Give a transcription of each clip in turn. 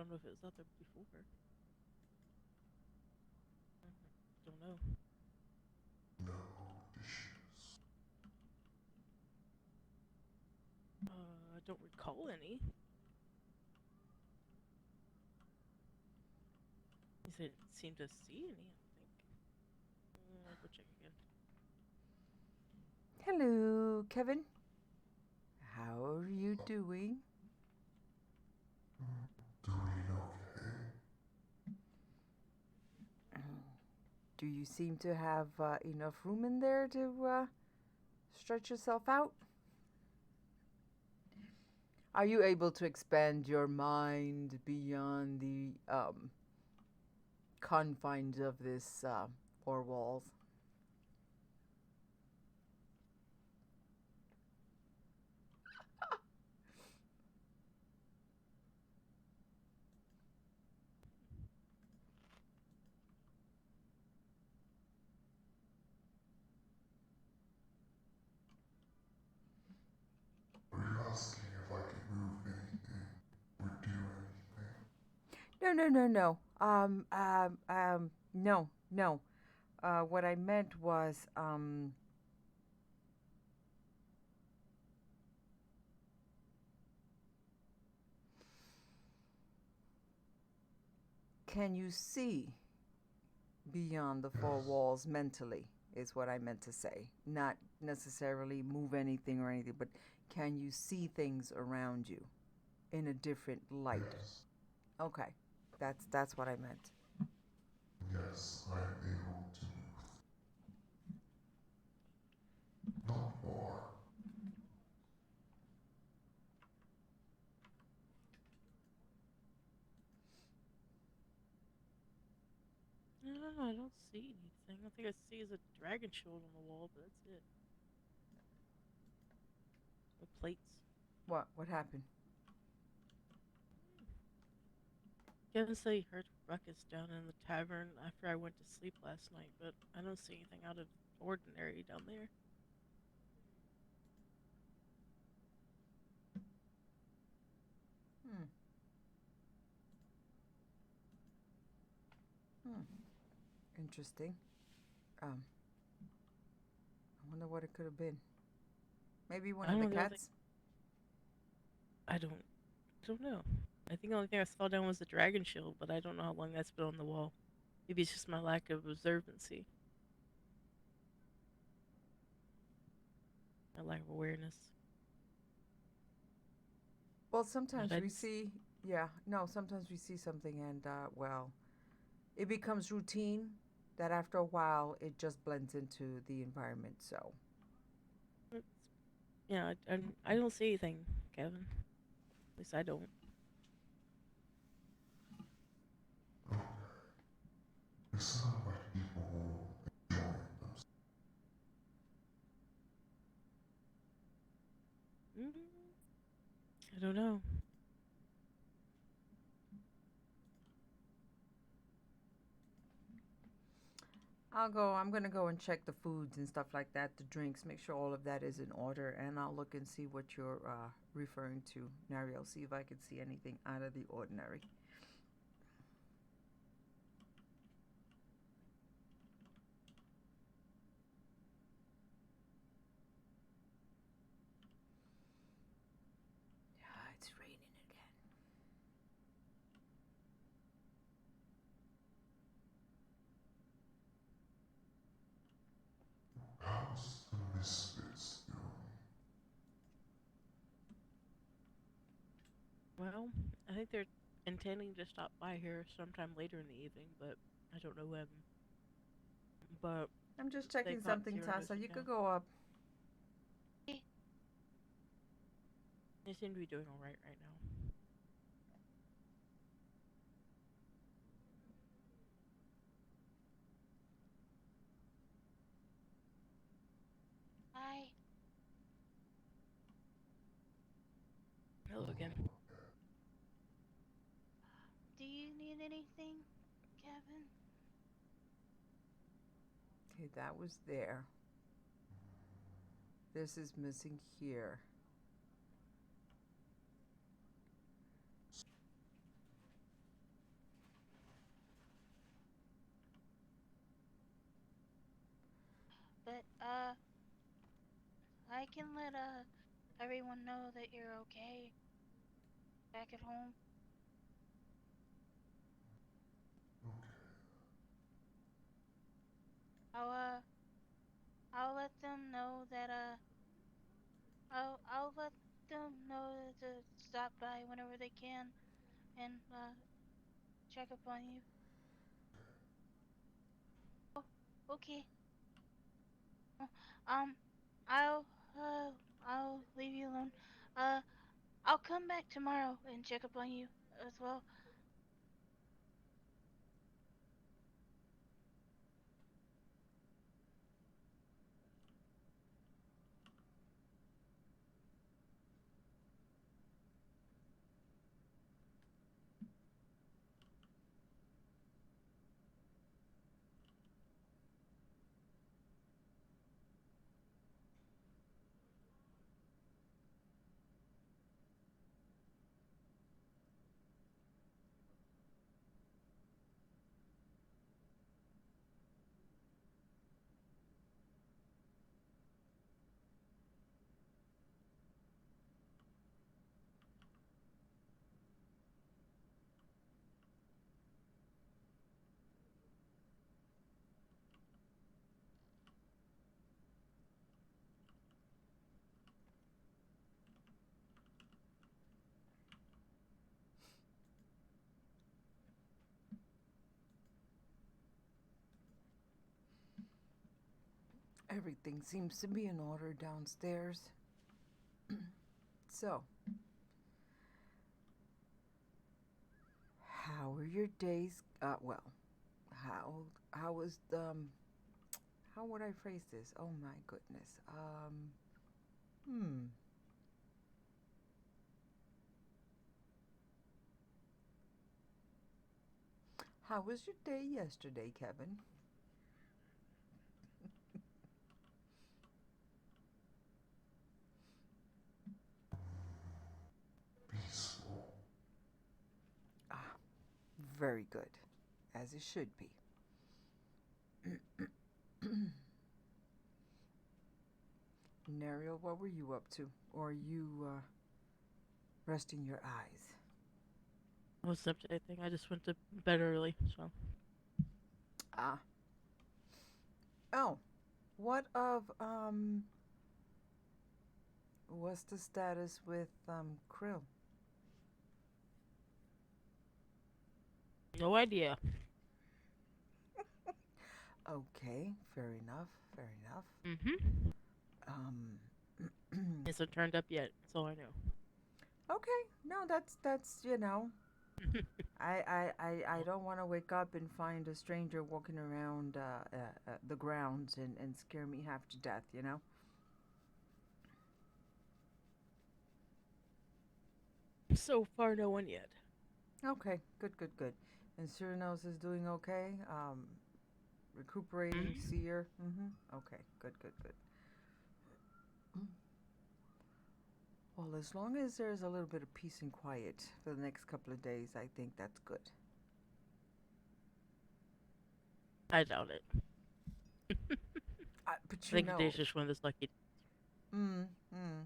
don't know if it was out there before. Don't know. No dishes. I don't recall any. You didn't seem to see any, I don't think. I'll go check again. Hello, Kevin. How are you doing? Doing okay. Do you seem to have enough room in there to stretch yourself out? Are you able to expand your mind beyond the confines of this four walls? Are you asking if I can move anything or do anything? No. No. What I meant was, can you see beyond the four Yes. walls mentally? Is what I meant to say. Not necessarily move anything or anything, but can you see things around you in a different light? Yes. Okay, that's what I meant. Yes, I am able to move. Not far. No, I don't see anything. I think I see is a dragon shield on the wall, but that's it. With plates. What happened? Kevin said he heard ruckus down in the tavern after I went to sleep last night, but I don't see anything out of ordinary down there. Hmm. Hmm. Interesting. Um, I wonder what it could have been. Maybe one I of the don't know. cats. I don't know. I think the only thing I saw down was the dragon shield, but I don't know how long that's been on the wall. Maybe it's just my lack of observancy, my lack of awareness. Well, But sometimes I we didn't. see. Yeah. No. Sometimes we see something, and well, it becomes routine. That after a while, it just blends into the environment. So. It's, yeah, I don't see anything, Kevin. At least I don't. Okay. It sounds like people enjoying themselves. Mm, I don't know. I'll go. I'm gonna go and check the foods and stuff like that, the drinks, make sure all of that is in order, and I'll look and see what you're referring to, Nariel. See if I can see anything out of the ordinary. Yeah, it's raining again. How's the misfits doing? Well, I think they're intending to stop by here sometime later in the evening, but I don't know when. But I'm just they checking caught something, zero notes Tassa. in You could town. go up. They seem to be doing all right now. Hi. Hello again. Oh, Do you need anything, Kevin? Okay, that was there. This is missing here. but I can let everyone know that you're okay back at home. Okay. I'll I'll let them know that I'll let them know to stop by whenever they can and check up on you. Oh, okay. Oh, Um, I'll I'll leave you alone. Uh, I'll come back tomorrow and check up on you as well. Everything seems to be in order downstairs. So, how are your days? How was how would I phrase this? Oh my goodness. Hmm. How was your day yesterday, Kevin? Peaceful. Ah, very good, as it should be. Nariel, what were you up to? Or are you resting your eyes? I was up to anything. I just went to bed early, so. Ah. Oh, what of what's the status with Krill? No idea. Okay, fair enough, fair enough. Mm-hmm. Um, Hasn't turned up yet. That's all I know. okay, no, that's I don't want to wake up and find a stranger walking around the grounds and scare me half to death, you know? So far, no one yet. Okay, good, good, good. And Cyranos is doing okay? Recuperating, Mm-hmm. seer? Mm-hmm. Okay, good, good, good. Well, as long as there's a little bit of peace and quiet for the next couple of days, I think that's good. I doubt it. But I you think know, today's just one of those lucky. mm, mm.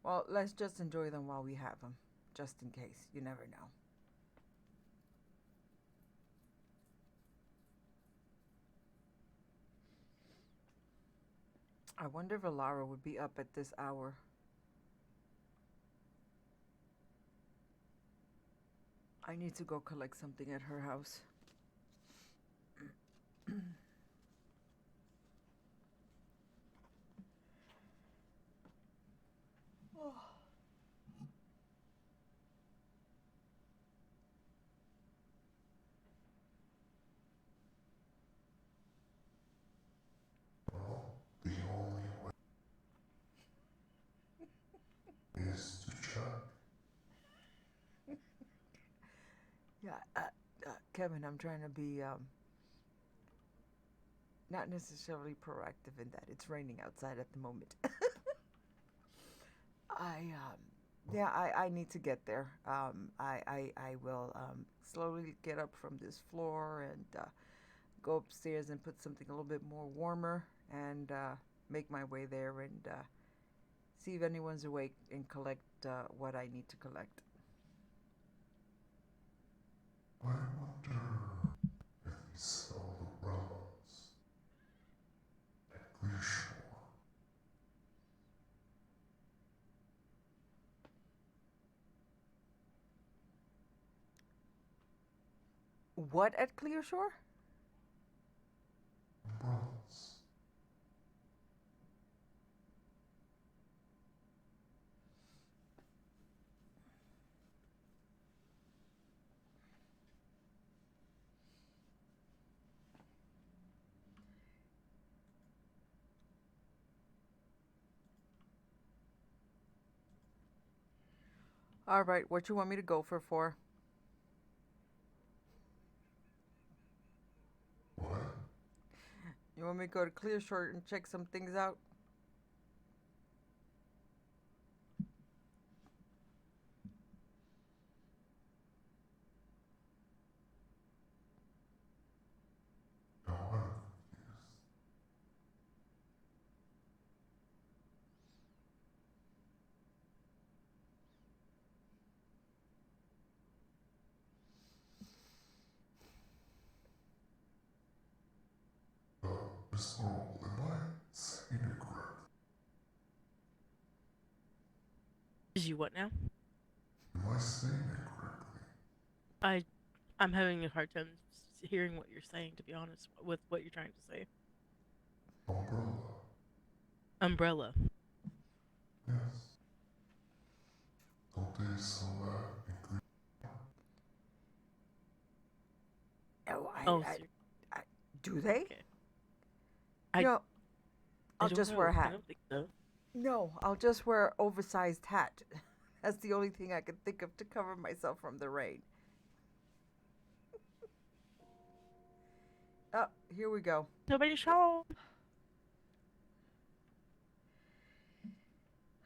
Well, let's just enjoy them while we have them, just in case. You never know. I wonder if Alara would be up at this hour. I need to go collect something at her house. Oh. Well, the only way is to check. Yeah, Kevin, I'm trying to be not necessarily proactive in that. It's raining outside at the moment. I need to get there. I will slowly get up from this floor and go upstairs and put something a little bit more warmer and make my way there and see if anyone's awake and collect what I need to collect. I wonder if we sell the umbrellas at Clearshore. What at Clearshore? Umbrellas. All right, what you want me to go for? What? You want me to go to Clearshore and check some things out? Now I'm confused. Miss Laurel, am I saying it correctly? Is you what now? Am I saying it correctly? I'm having a hard time hearing what you're saying, to be honest, with what you're trying to say. Umbrella. Umbrella. Yes. Don't they sell that in Clearshore? Oh, Oh, so do they? okay. I No, I I'll don't just know. wear a I hat. don't think so. No, I'll just wear an oversized hat. That's the only thing I could think of to cover myself from the rain. Oh, here we go. Nobody's home.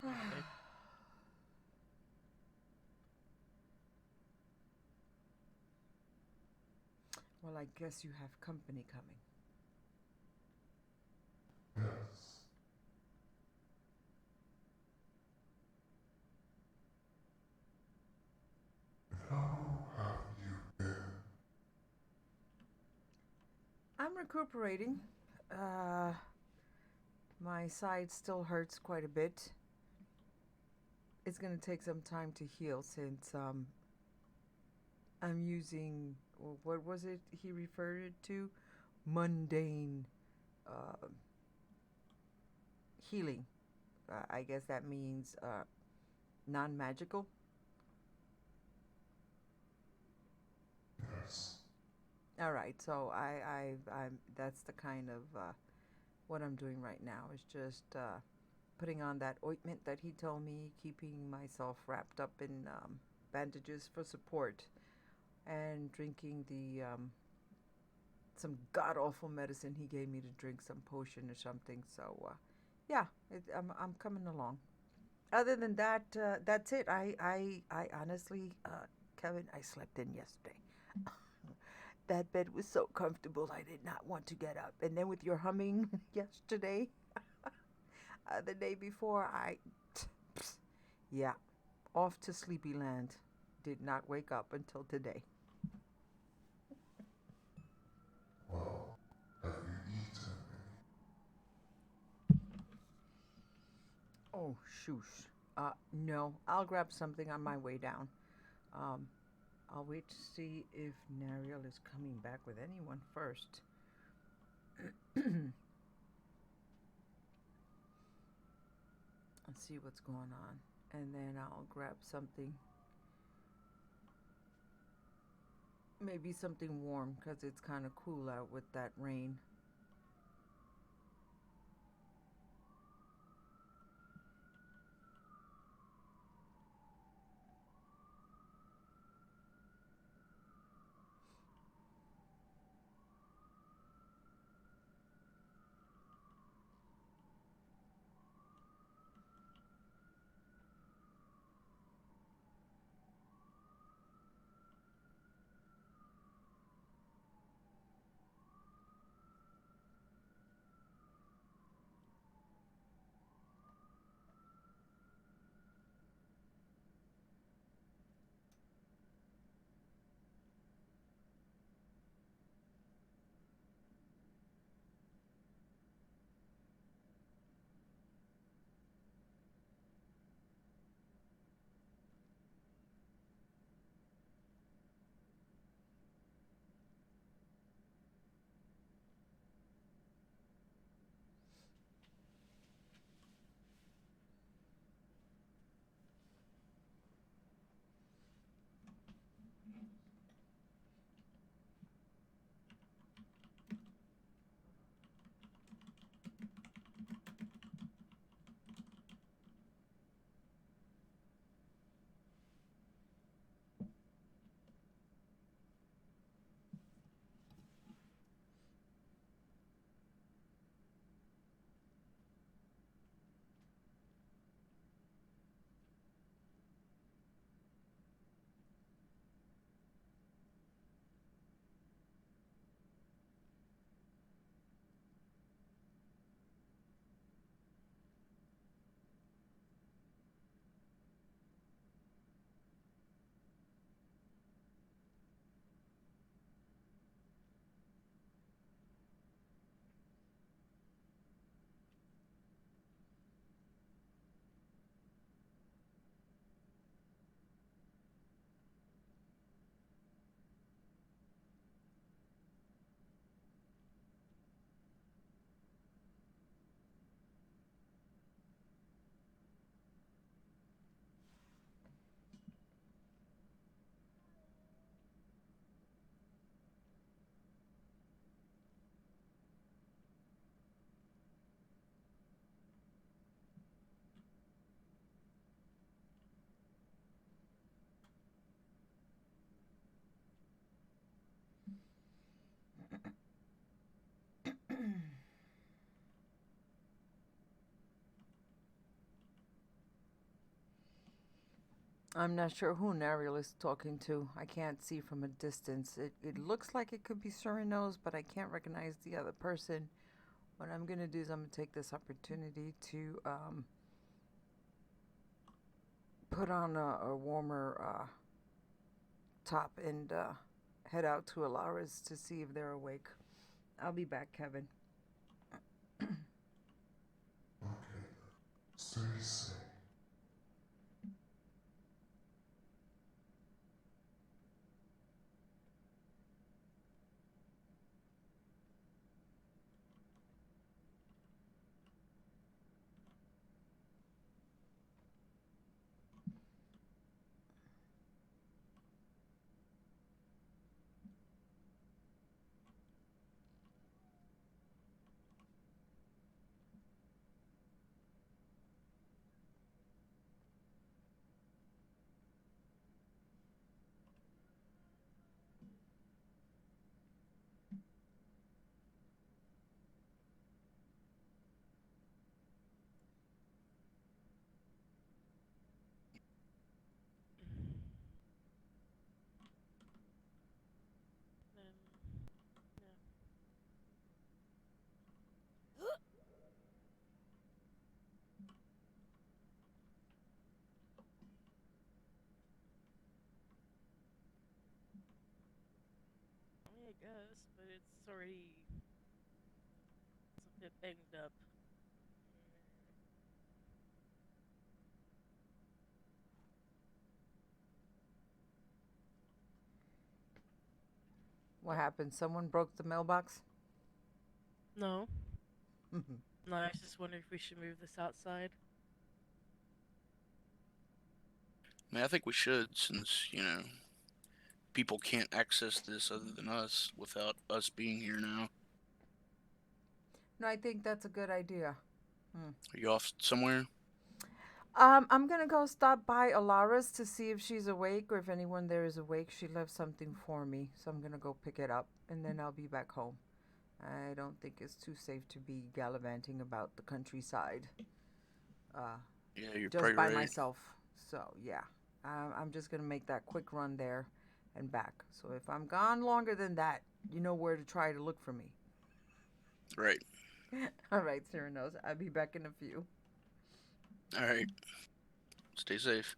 Okay. Well, I guess you have company coming. Yes. And how have you been? I'm recuperating. My side still hurts quite a bit. It's going to take some time to heal since I'm using, what was it he referred it to? Mundane healing. I guess that means non-magical. Yes. All right, so I'm that's the kind of what I'm doing right now is just putting on that ointment that he told me, keeping myself wrapped up in bandages for support, and drinking the some god awful medicine he gave me to drink, some potion or something. So yeah, I'm coming along. Other than that, that's it. I honestly, Kevin, I slept in yesterday. That bed was so comfortable, I did not want to get up. And then with your humming yesterday, the day before, yeah, off to sleepy land. Did not wake up until today. Well, have you eaten Oh, shoosh. No, I'll grab something on my way down. Um, I'll wait to see if Nariel is coming back with anyone first. Let's see what's going on. And then I'll grab something. Maybe something warm because it's kind of cool out with that rain. I'm not sure who Nariel is talking to. I can't see from a distance. It looks like it could be Cyrano's, but I can't recognize the other person. What I'm going to do is I'm going to take this opportunity to put on a warmer top and head out to Alara's to see if they're awake. I'll be back, Kevin. Okay, stay safe. Then, yeah. I mean, I guess, but it's already it's a bit banged up. What happened? Someone broke the mailbox? No, no. I was just wondering if we should move this outside. I mean, I think we should, since, people can't access this other than us without us being here now. No, I think that's a good idea. Are you off somewhere? I'm gonna go stop by Alara's to see if she's awake or if anyone there is awake. She left something for me, so I'm gonna go pick it up and then I'll be back home. I don't think it's too safe to be gallivanting about the countryside. Yeah, you're Just probably by right. myself. So yeah, I'm just gonna make that quick run there and back. So if I'm gone longer than that, you know where to try to look for me. Right. All right, Cyrano's. I'll be back in a few. All right. Stay safe.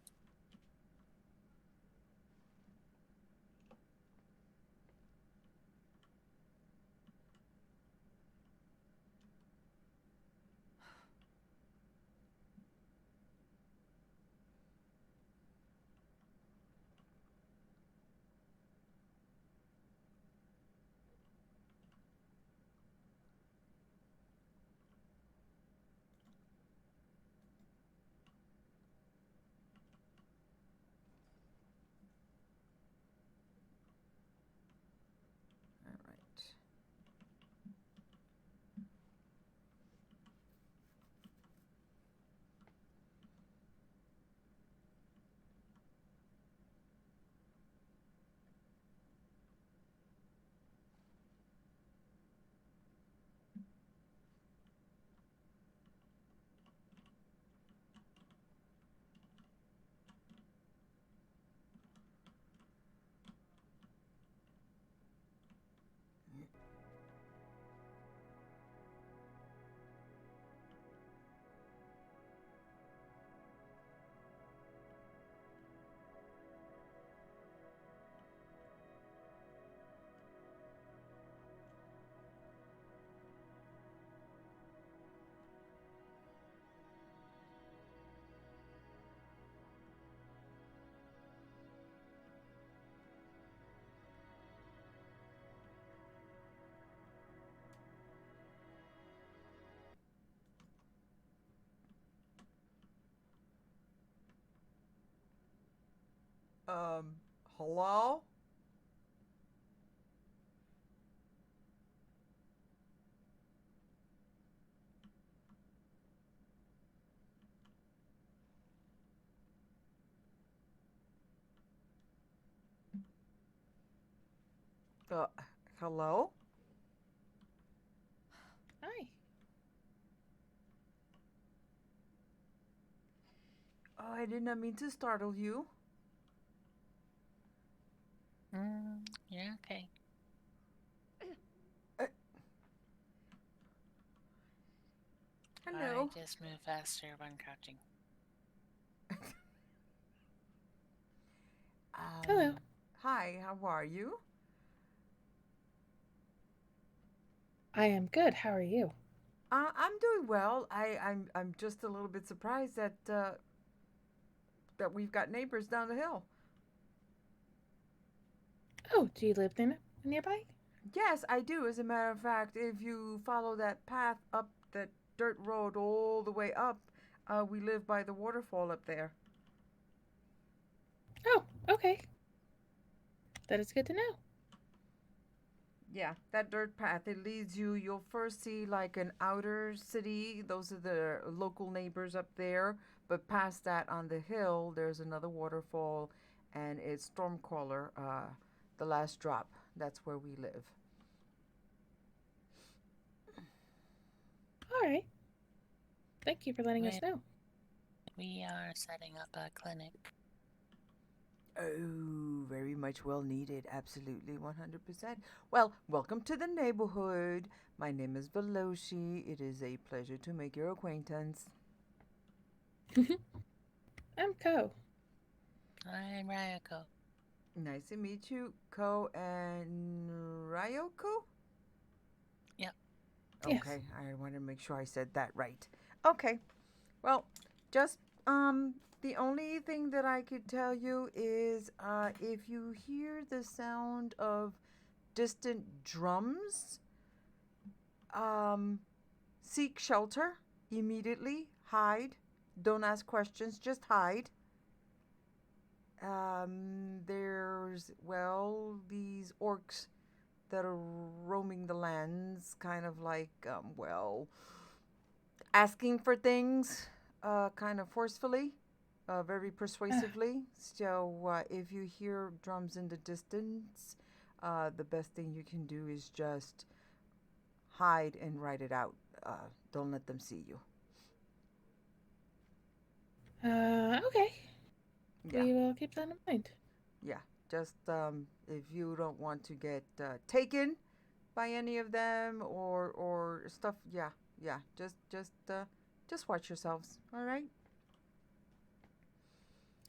All right. Hello? Uh, hello? Hi. Oh, I did not mean to startle you. just move faster when crouching. Hello. Hi, how are you? I am good. How are you? I'm doing well. I'm just a little bit surprised that that we've got neighbors down the hill. Oh, do you live nearby? Yes, I do. As a matter of fact, if you follow that path up that dirt road all the way up, we live by the waterfall up there. Oh, okay. That is good to know. Yeah, that dirt path, it leads you. You'll first see like an outer city. Those are the local neighbors up there. But past that on the hill, there's another waterfall, and it's Stormcaller, the last drop. That's where we live. All right. Thank you for letting us know. We are setting up a clinic. Oh, very much well needed. Absolutely, 100%. Well, welcome to the neighborhood. My name is Veloshi. It is a pleasure to make your acquaintance. I'm Ko. I'm Ryoko. Nice to meet you, Ko and Ryoko? Yep. Okay, Yes. I want to make sure I said that right. Okay. Well, just the only thing that I could tell you is if you hear the sound of distant drums, seek shelter immediately. Hide. Don't ask questions, just hide. There's, well, these orcs that are roaming the lands, kind of like, well, asking for things, kind of forcefully, very persuasively. So if you hear drums in the distance, the best thing you can do is just hide and write it out. Don't let them see you. Okay. Yeah. We will keep that in mind. Yeah. Just if you don't want to get taken by any of them or stuff, yeah. Just watch yourselves. All right.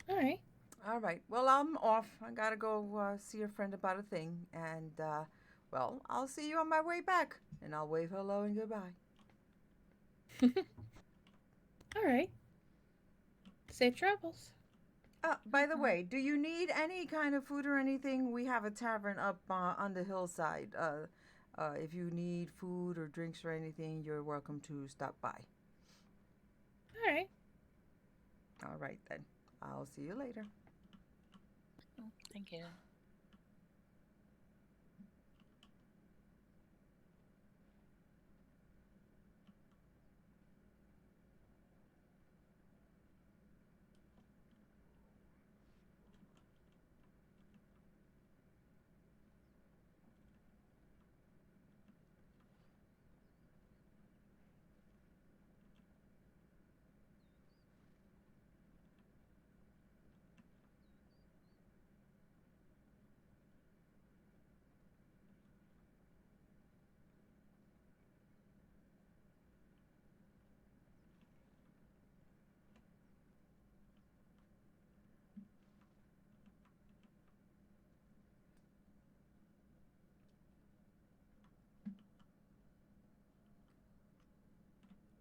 All right. All right. Well, I'm off. I gotta go see a friend about a thing, and well, I'll see you on my way back, and I'll wave hello and goodbye. All right. Safe travels. By the way, do you need any kind of food or anything? We have a tavern up on the hillside. If you need food or drinks or anything, you're welcome to stop by. All right. All right then. I'll see you later. Thank you.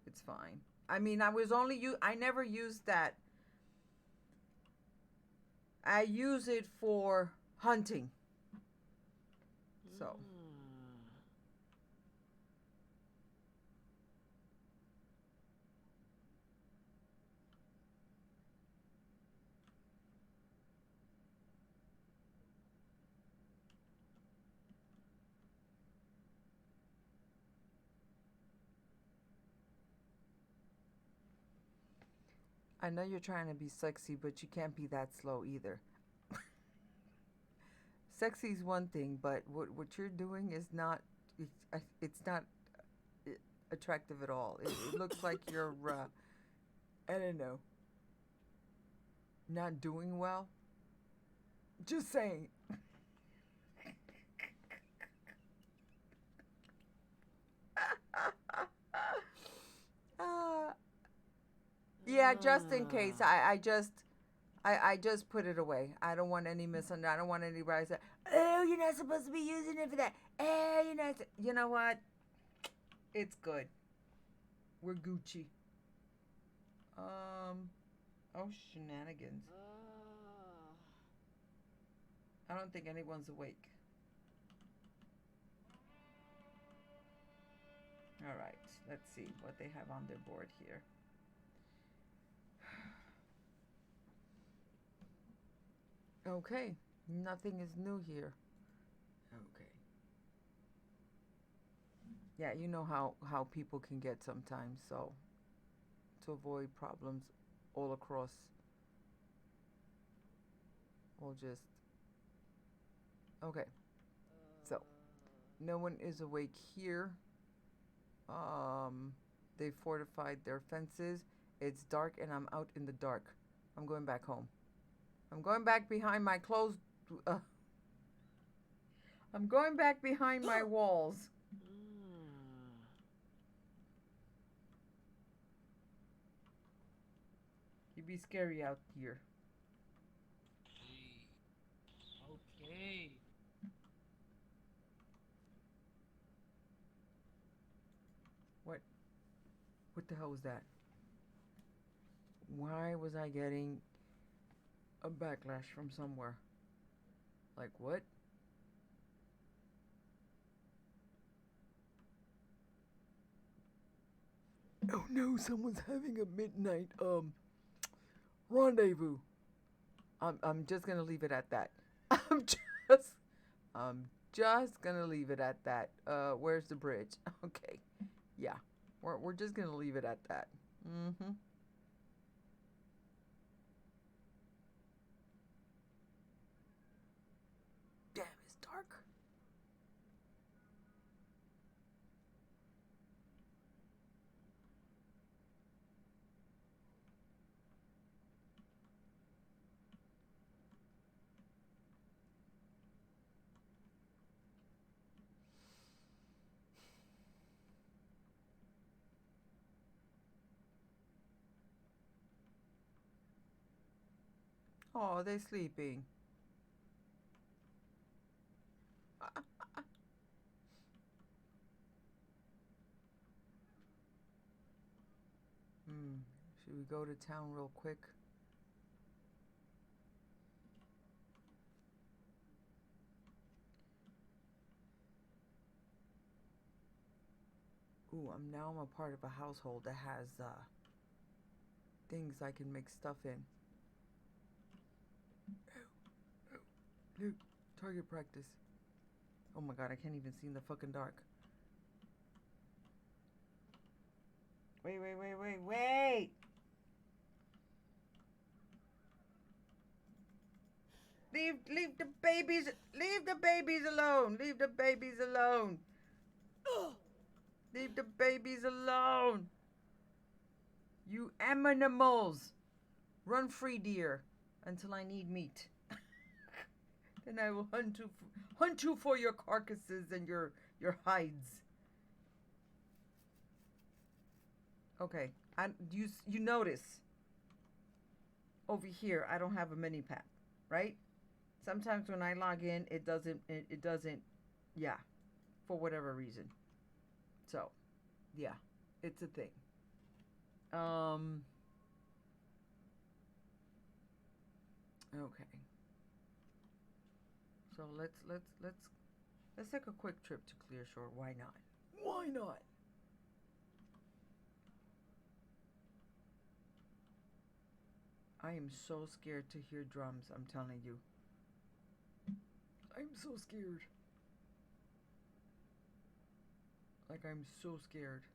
It's fine. I mean, I never used that. I use it for hunting. So. I know you're trying to be sexy, but you can't be that slow either. Sexy's one thing, but what you're doing is not. It's not attractive at all. It looks like you're. I don't know. Not doing well. Just saying. Yeah, just in case. I just put it away. I don't want any misunderstanding. I don't want anybody to say, "Oh, you're not supposed to be using it for that." Oh, you're not. You know what? It's good. We're Gucci. Oh, shenanigans. I don't think anyone's awake. All right, let's see what they have on their board here. Okay, nothing is new here. Okay. Yeah, you know how people can get sometimes, so to avoid problems all across, we'll just. Okay, so no one is awake here. They fortified their fences. It's dark and I'm out in the dark. I'm going back home. I'm going back behind my closed. I'm going back behind my walls. It'd be scary out here. Okay. What the hell was that? Why was I getting a backlash from somewhere? Like what? Oh no, someone's having a midnight rendezvous. I'm just gonna leave it at that. I'm just I'm just gonna leave it at that. Where's the bridge? Okay. Yeah. We're just gonna leave it at that. Mm-hmm. Damn, it's dark. Oh, they're sleeping. Should we go to town real quick? Ooh, I'm a part of a household that has things I can make stuff in. Luke, target practice. Oh my god, I can't even see in the fucking dark. Wait. Leave the babies alone. Leave the babies alone. Leave the babies alone. You animals. Run free, dear, until I need meat. Then I will hunt you for your carcasses and your hides. Okay, you notice over here I don't have a mini pack, right? Sometimes when I log in, it doesn't. Yeah, for whatever reason. So, yeah, it's a thing. Okay. So let's take a quick trip to Clearshore. Why not? Why not? I am so scared to hear drums, I'm telling you. I'm so scared. Like, I'm so scared.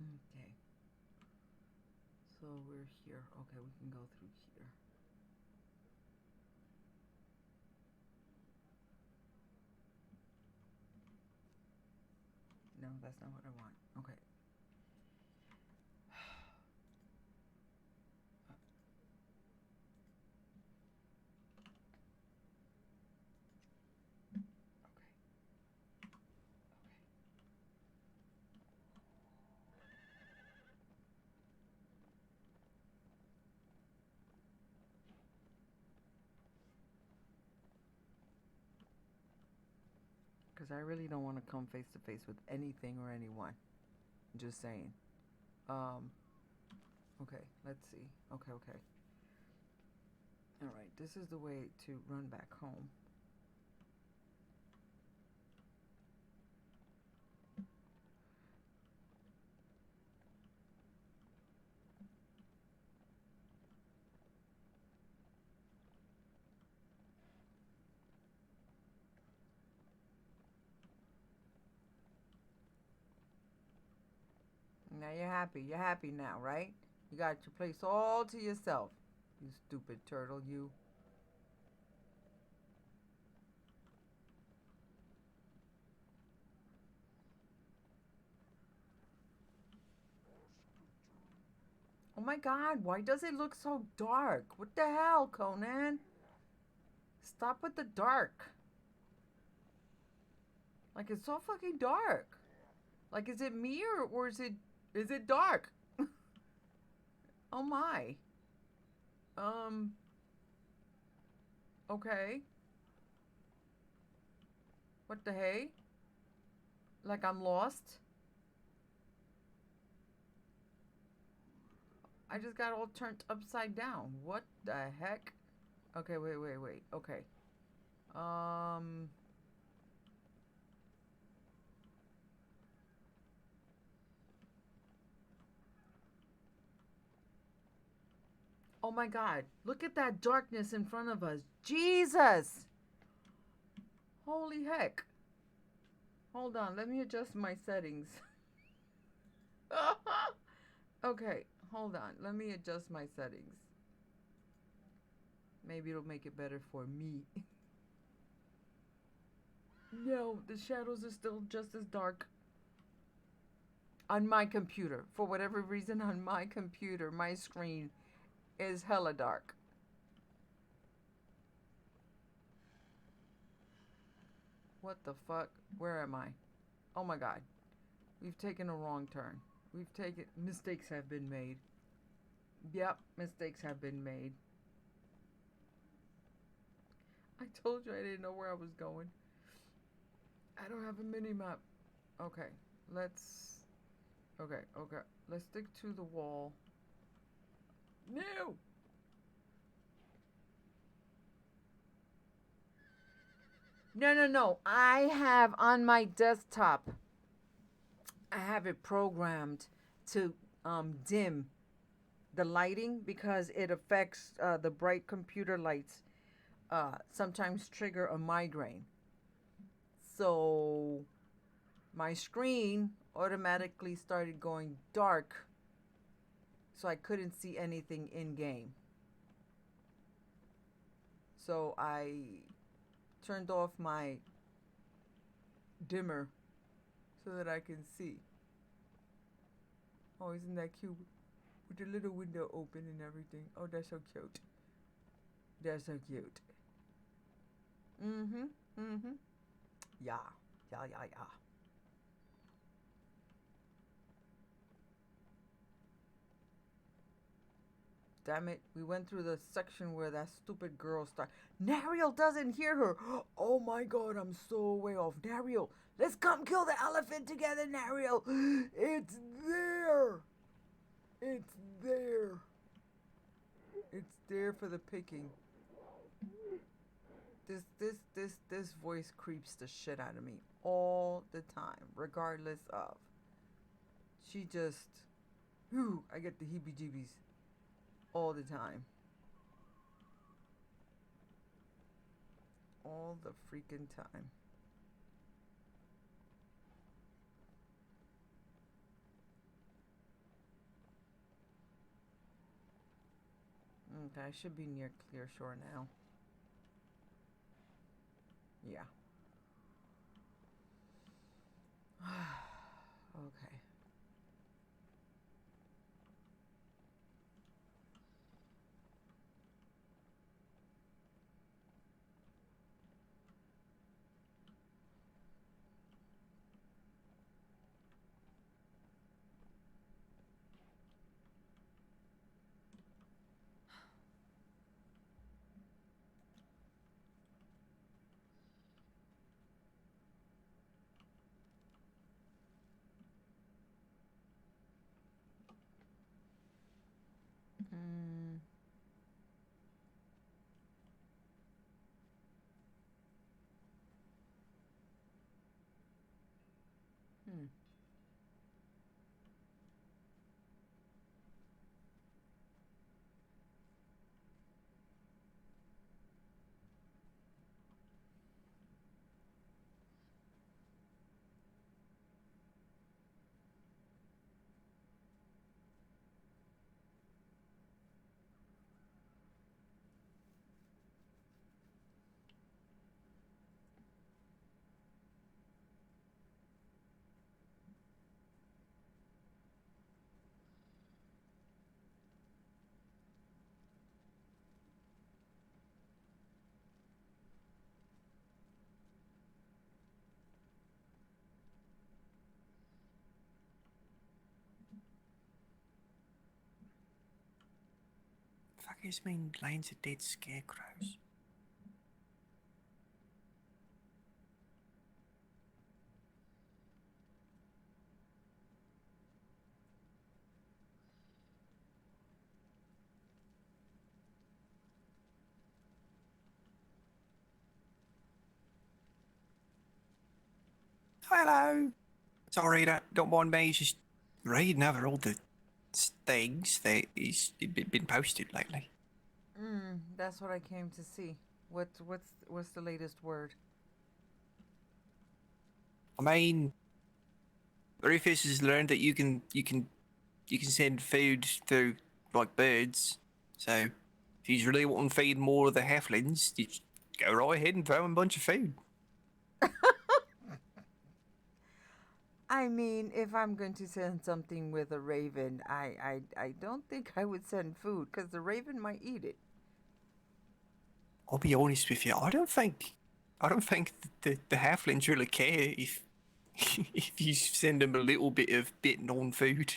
Okay. So we're here. Okay, we can go through here. No, that's not what I want. Okay. because I really don't want to come face to face with anything or anyone. Just saying. Okay, let's see. Okay. All right, this is the way to run back home. Now you're happy. You're happy now, right? You got your place all to yourself. You stupid turtle, you. Oh my god, why does it look so dark? What the hell, Conan? Stop with the dark. Like, it's so fucking dark. Like, is it me or is it dark? Oh my. Okay. What the hey? Like I'm lost? I just got all turned upside down. What the heck? Okay, wait. Okay. Oh my god. Look at that darkness in front of us. Jesus! Holy heck. Hold on, let me adjust my settings. Okay, hold on. Let me adjust my settings. Maybe it'll make it better for me. No, the shadows are still just as dark. On my computer. For whatever reason, on my computer, my screen is hella dark. What the fuck? Where am I? Oh my god. We've taken a wrong turn. Mistakes have been made. Yep, mistakes have been made. I told you I didn't know where I was going. I don't have a mini-map. Okay, let's stick to the wall. No! No. I have on my desktop, I have it programmed to dim the lighting because it affects the bright computer lights sometimes trigger a migraine. So my screen automatically started going dark so I couldn't see anything in game. So I turned off my dimmer so that I can see. Oh, isn't that cute? With the little window open and everything. Oh, that's so cute. That's so cute. Yeah. Damn it, we went through the section where that stupid girl started. Nariel doesn't hear her. Oh my god, I'm so way off. Nariel, let's come kill the elephant together, Nariel. It's there. It's there. It's there for the picking. This voice creeps the shit out of me all the time, regardless of. She just, whew, I get the heebie-jeebies all the time. All the freaking time. Okay, I should be near Clear Shore now. Yeah. Okay. Mm. Hmm. Fuckers mean lines of dead scarecrows. Hello. Sorry, don't mind me. Just reading over all the things that is been posted lately. That's what I came to see. What's the latest word? I mean, Rufus has learned that you can send food through like birds. So if he's really wanting to feed more of the halflings, you just go right ahead and throw him a bunch of food. I mean, if I'm going to send something with a raven, I don't think I would send food because the raven might eat it. I'll be honest with you. I don't think the halflings really care if if you send them a little bit of bitten on food.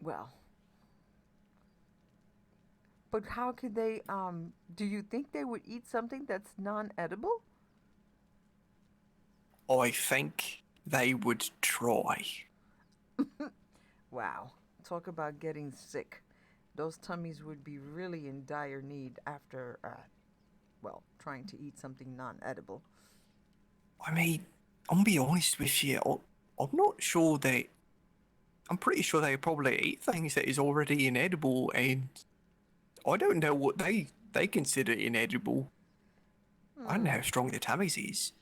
Well, but how could they? Do you think they would eat something that's non-edible? I think they would try. Wow, talk about getting sick. Those tummies would be really in dire need after, well, trying to eat something non-edible. I mean, I'm gonna be honest with you. I'm not sure that. I'm pretty sure they probably eat things that is already inedible, and I don't know what they consider inedible. I don't know how strong the tummies is.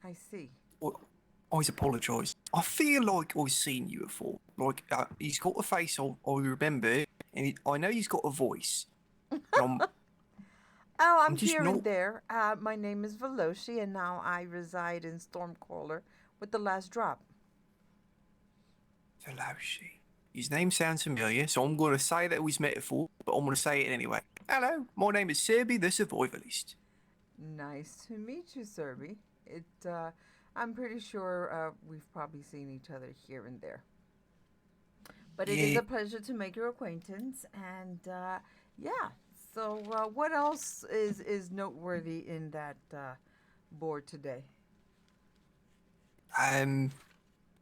I see. I always apologise. I feel like I've seen you before. Like he's got a face I remember, and I know he's got a voice. And Oh, I'm I'm just here and not there. My name is Veloci, and now I reside in Stormcaller with the last drop. Veloci. His name sounds familiar, so I'm going to say that it was metaphor, but I'm going to say it anyway. Hello, my name is Serby, the survivalist. Nice to meet you, Serby. I'm pretty sure we've probably seen each other here and there. But it is Yeah, a pleasure to make your acquaintance, and yeah. So, what else is noteworthy in that board today?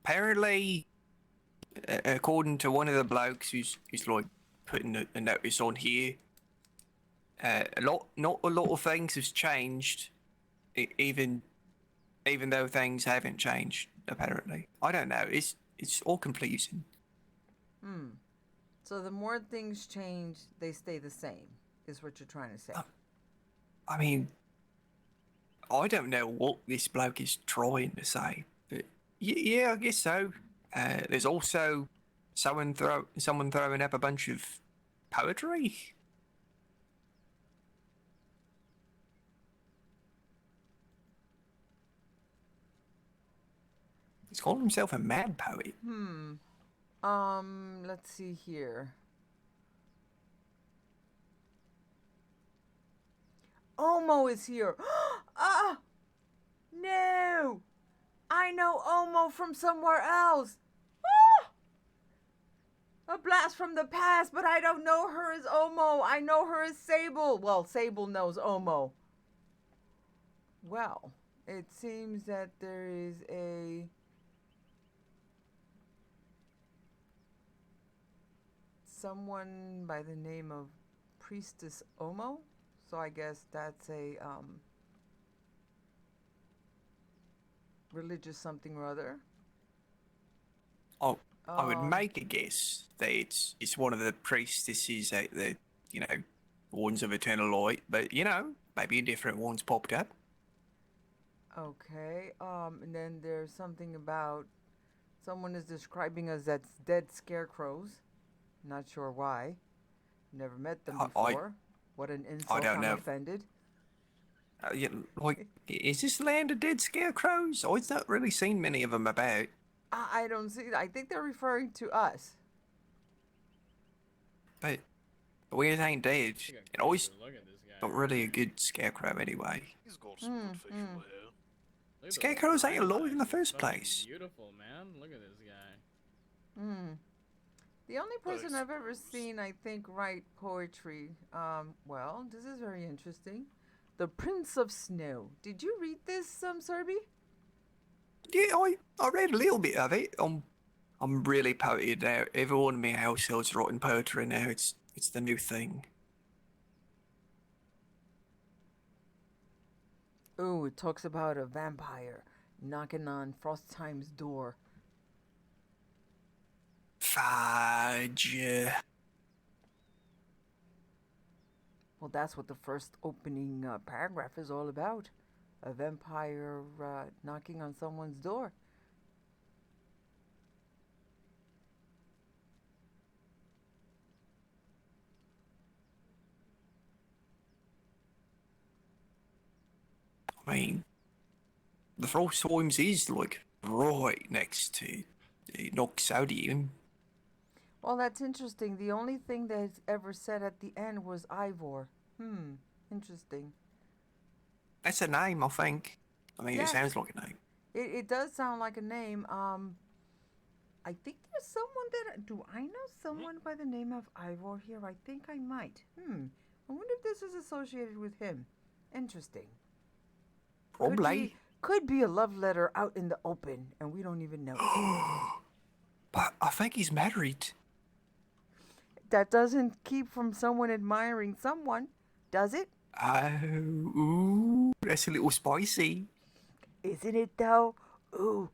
apparently, according to one of the blokes who's like putting a notice on here, not a lot of things has changed, even though things haven't changed. Apparently, I don't know. It's all confusing. Hmm. So the more things change, they stay the same, is what you're trying to say. I mean, I don't know what this bloke is trying to say, but yeah, I guess so. There's also someone throwing up a bunch of poetry. He's calling himself a mad poet. Let's see here. Omo is here. Ah, no! I know Omo from somewhere else. Ah! A blast from the past, but I don't know her as Omo. I know her as Sable. Well, Sable knows Omo. Well, it seems that there is a someone by the name of Priestess Omo. So I guess that's a religious something or other. Oh, I would make a guess that it's one of the priestesses at the, you know, Wardens of Eternal Light, but maybe a different one's popped up. Okay. And then there's something about someone is describing us as dead scarecrows. Not sure why. Never met them before. What an insult! don't I'm know. offended. Is this land of dead scarecrows? I've not really seen many of them about. I don't see. I think they're referring to us. But we ain't dead. And always not really a good scarecrow anyway. He's got some good facial hair. Look at Scarecrows those ain't alive eyes, in the actually. first Fucking place. Beautiful, man. Look at this guy. The only person I've ever seen, I think, write poetry. Well, this is very interesting. The Prince of Snow. Did you read this, Serby? Yeah, I read a little bit of it. I'm really poeted now. Everyone in my household's writing poetry now. It's the new thing. Ooh, it talks about a vampire knocking on Frosttime's door. Fudge. Well, that's what the first opening paragraph is all about. A vampire knocking on someone's door. I mean, the Frost Times is like right next to Noxodium. Well, that's interesting. The only thing that's ever said at the end was Ivor. Interesting. That's a name, I think. I mean, Yes. It sounds like a name. It does sound like a name. I think there's someone that... Do I know someone by the name of Ivor here? I think I might. I wonder if this is associated with him. Interesting. Probably. Could be a love letter out in the open, and we don't even know. But I think he's married. That doesn't keep from someone admiring someone, does it? Oh, that's a little spicy. Isn't it though? Ooh.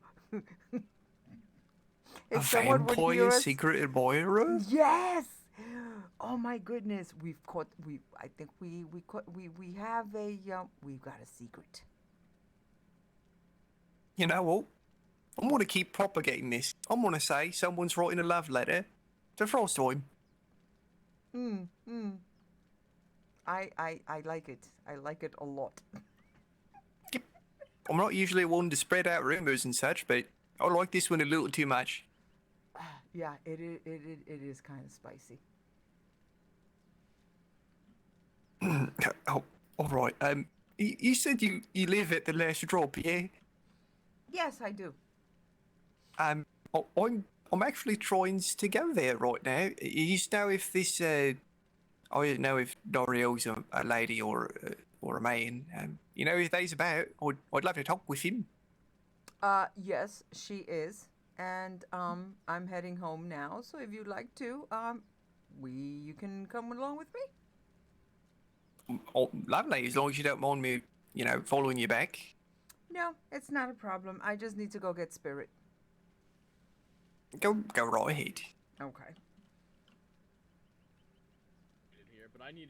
A vampire secret admirer? Yes. Oh my goodness, we've got a secret. You know what? I'm gonna keep propagating this. I'm gonna say someone's writing a love letter to Frostheim. I like it. I like it a lot. I'm not usually one to spread out rumors and such, but I like this one a little too much. Yeah, it is kind of spicy. Oh, all right. You said you live at the last drop, yeah? Yes, I do. I'm actually trying to go there right now. You know if this I don't know if Doriel's a lady or a man. If they's about, I'd love to talk with him. Yes, she is, and I'm heading home now. So if you'd like to, you can come along with me. Oh, lovely. As long as you don't mind me, following you back. No, it's not a problem. I just need to go get Spirit. Go right ahead. Okay. Here, but I need.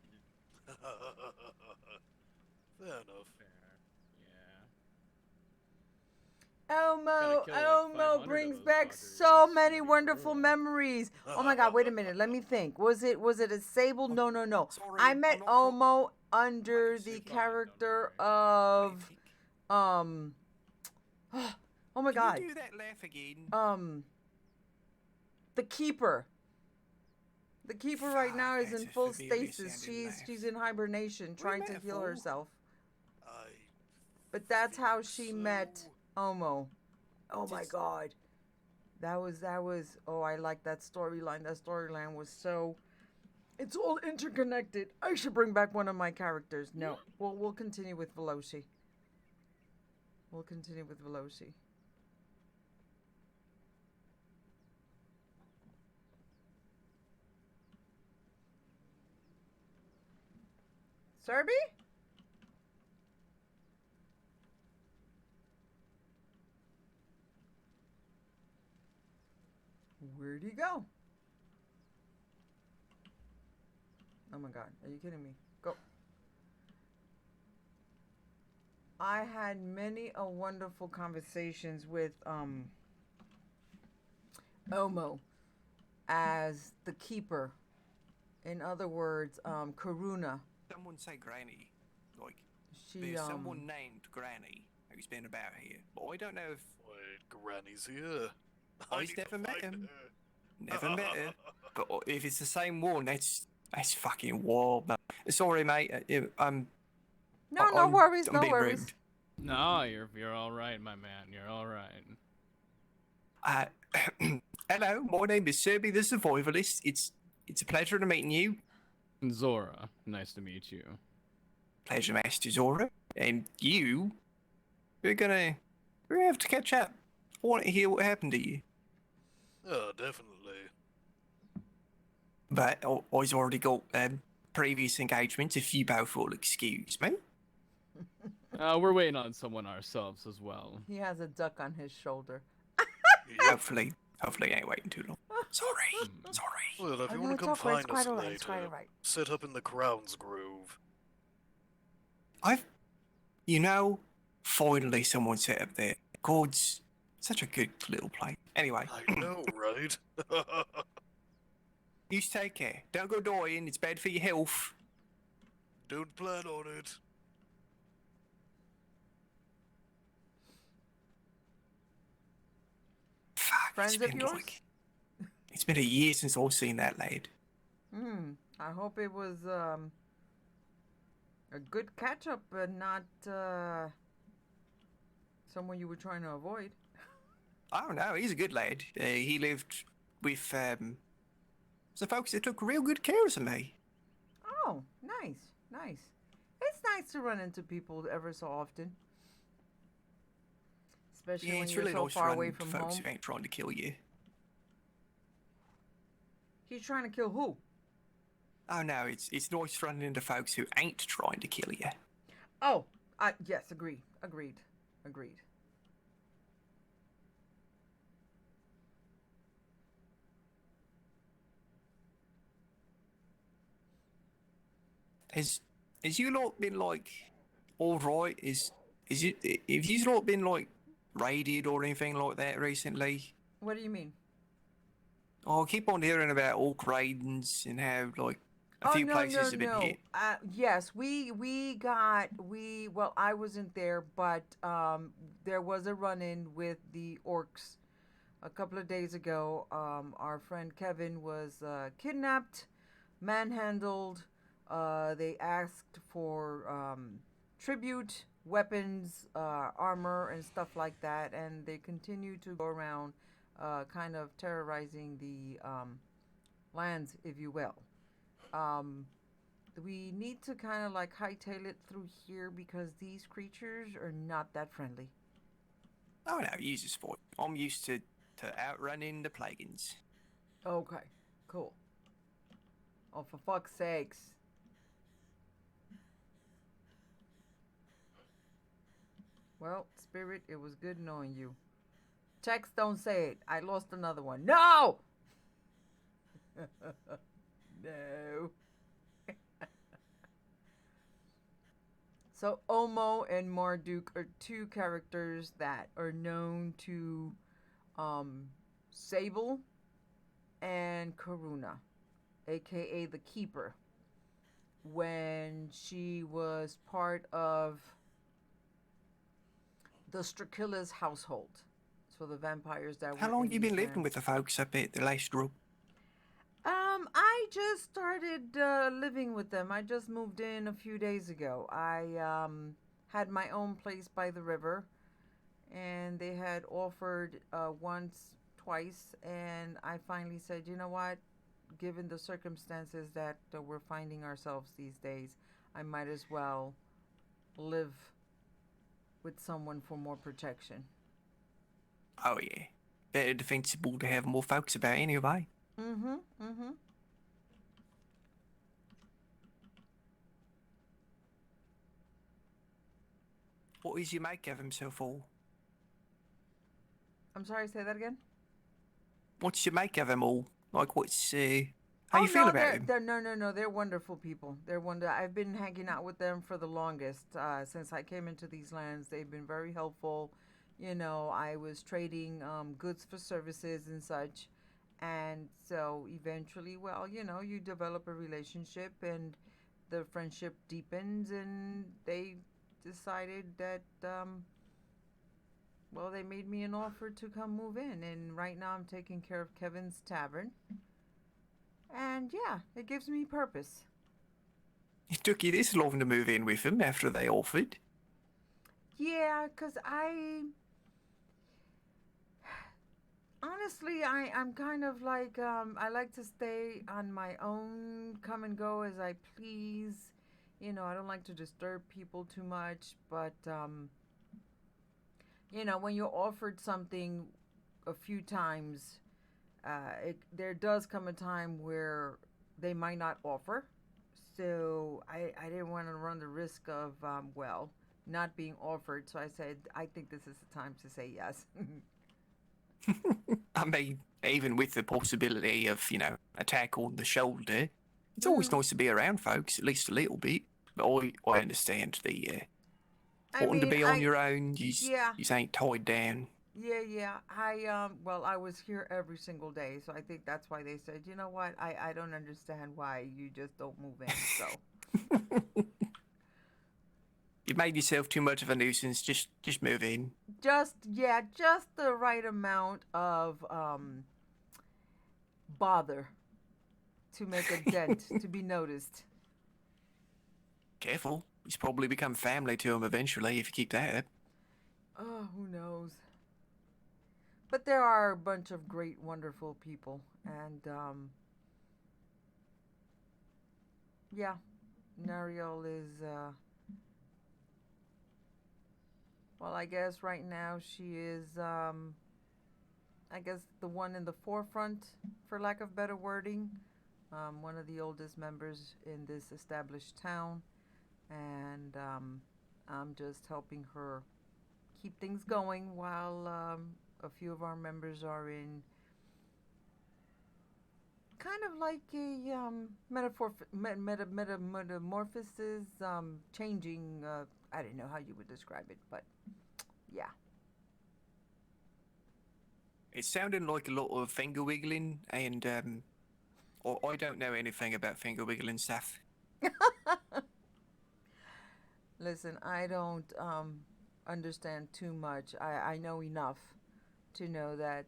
Fair enough. Yeah. Elmo brings back so many wonderful memories. Oh my God! Wait a minute. Let me think. Was it a Sable? No. Sorry, I met Elmo under the character of oh my God. Can you do that laugh again? The Keeper. The Keeper right now is That's in a full familiar stasis. sounding She's in hibernation, trying to heal metaphor. herself. But that's how she met Omo. Oh my God. That was oh, I like that storyline. That storyline was so, it's all interconnected. I should bring back one of my characters. No. We'll continue with Veloci. Serby? Where'd he go? Oh my god, are you kidding me? Go. I had many a wonderful conversations with Omo as the keeper. In other words, Karuna. Someone say Granny. Like, She there's someone named Granny who's been about here. But I don't know if... Wait, Granny's here. I've never met him. Never met her. But if it's the same one, that's fucking wild, man. Sorry, mate. No worries, I'm no being worries. rude. No, you're all right, my man. You're all right. Hello, my name is Serby the Survivalist. It's a pleasure to meeting you. Zora, nice to meet you. Pleasure, Master Zora. And you, we're gonna have to catch up. I want to hear what happened to you. Oh, definitely. But I've already got previous engagements, if you both will excuse me. We're waiting on someone ourselves as well. He has a duck on his shoulder. Hopefully I ain't waiting too long. Sorry. Well, if you Oh, want no, to come it's okay, it's find us quite alright, later, it's quite alright. sit up in the Crown's Grove. Finally someone set up there. God's such a good little place. Anyway. I know, right? You take care. Don't go dying. It's bad for your health. Don't plan on it. Fuck, Friends of yours? It's been a year since I've seen that lad. I hope it was a good catch up and not someone you were trying to avoid. Oh no, he's a good lad. He lived with some folks that took real good care of me. Oh, nice. It's nice to run into people ever so often. Especially when It's you're really so nice far running away into from folks home. who ain't trying to kill you. He's trying to kill who? Oh no, it's nice running into folks who ain't trying to kill you. Oh, yes, agreed. Has you lot been like all right? Have you lot been like raided or anything like that recently? What do you mean? Oh, I keep on hearing about orc raidings and how like a few places have been hit. Yes, well, I wasn't there, but there was a run-in with the orcs a couple of days ago. Our friend Kevin was kidnapped, manhandled. They asked for tribute, weapons, armor, and stuff like that, and they continue to go around kind of terrorizing the lands, if you will. We need to kind of like hightail it through here because these creatures are not that friendly. Oh no, use this for it. I'm used to outrunning the plagans. Okay, cool. Oh, for fuck's sakes. Well, Spirit, it was good knowing you. Text, don't say it. I lost another one. No! No. So Omo and Marduk are two characters that are known to Sable and Karuna, aka the Keeper, when she was part of the Strakilla's household. So the vampires that How were long in you been these living lands. with the folks up at the last group? I just started living with them. I just moved in a few days ago. I had my own place by the river, and they had offered once, twice, and I finally said, you know what? Given the circumstances that we're finding ourselves these days, I might as well live with someone for more protection. Oh yeah, better defensible to have more folks about anyway. What is your make of him so far? I'm sorry, say that again? What's your make of him all? Like, what's how Oh you feel no, about him? they're wonderful people. They're wonder. I've been hanging out with them for the longest since I came into these lands. They've been very helpful. You know, I was trading goods for services and such, and so eventually, well, you know, you develop a relationship and the friendship deepens, and they decided that well, they made me an offer to come move in, and right now I'm taking care of Kevin's tavern. And yeah, it gives me purpose. It took you this long to move in with him after they offered. Yeah, 'cause honestly, I'm kind of like, I like to stay on my own, come and go as I please. You know, I don't like to disturb people too much, but, you know, when you're offered something a few times, there does come a time where they might not offer. So I didn't want to run the risk of, well, not being offered. So I said, I think this is the time to say yes. I mean, even with the possibility of, you know, attack on the shoulder, it's always nice to be around folks, at least a little bit. But I understand the I wanting to mean, be on your own. yeah, You ain't tied down. yeah. Well, I was here every single day, so I think that's why they said, you know what? I don't understand why you just don't move in. So You made yourself too much of a nuisance. Just move in. just the right amount of bother to make a dent to be noticed. Careful. He's probably become family to him eventually if you keep that up. Oh, who knows? But there are a bunch of great, wonderful people, and yeah, Nariel is well, I guess right now she is I guess the one in the forefront, for lack of better wording. One of the oldest members in this established town, and I'm just helping her keep things going while a few of our members are in kind of like a metamorphosis, changing. I don't know how you would describe it, but yeah. It sounded like a lot of finger wiggling, and I don't know anything about finger wiggling stuff. Listen, I don't understand too much. I know enough to know that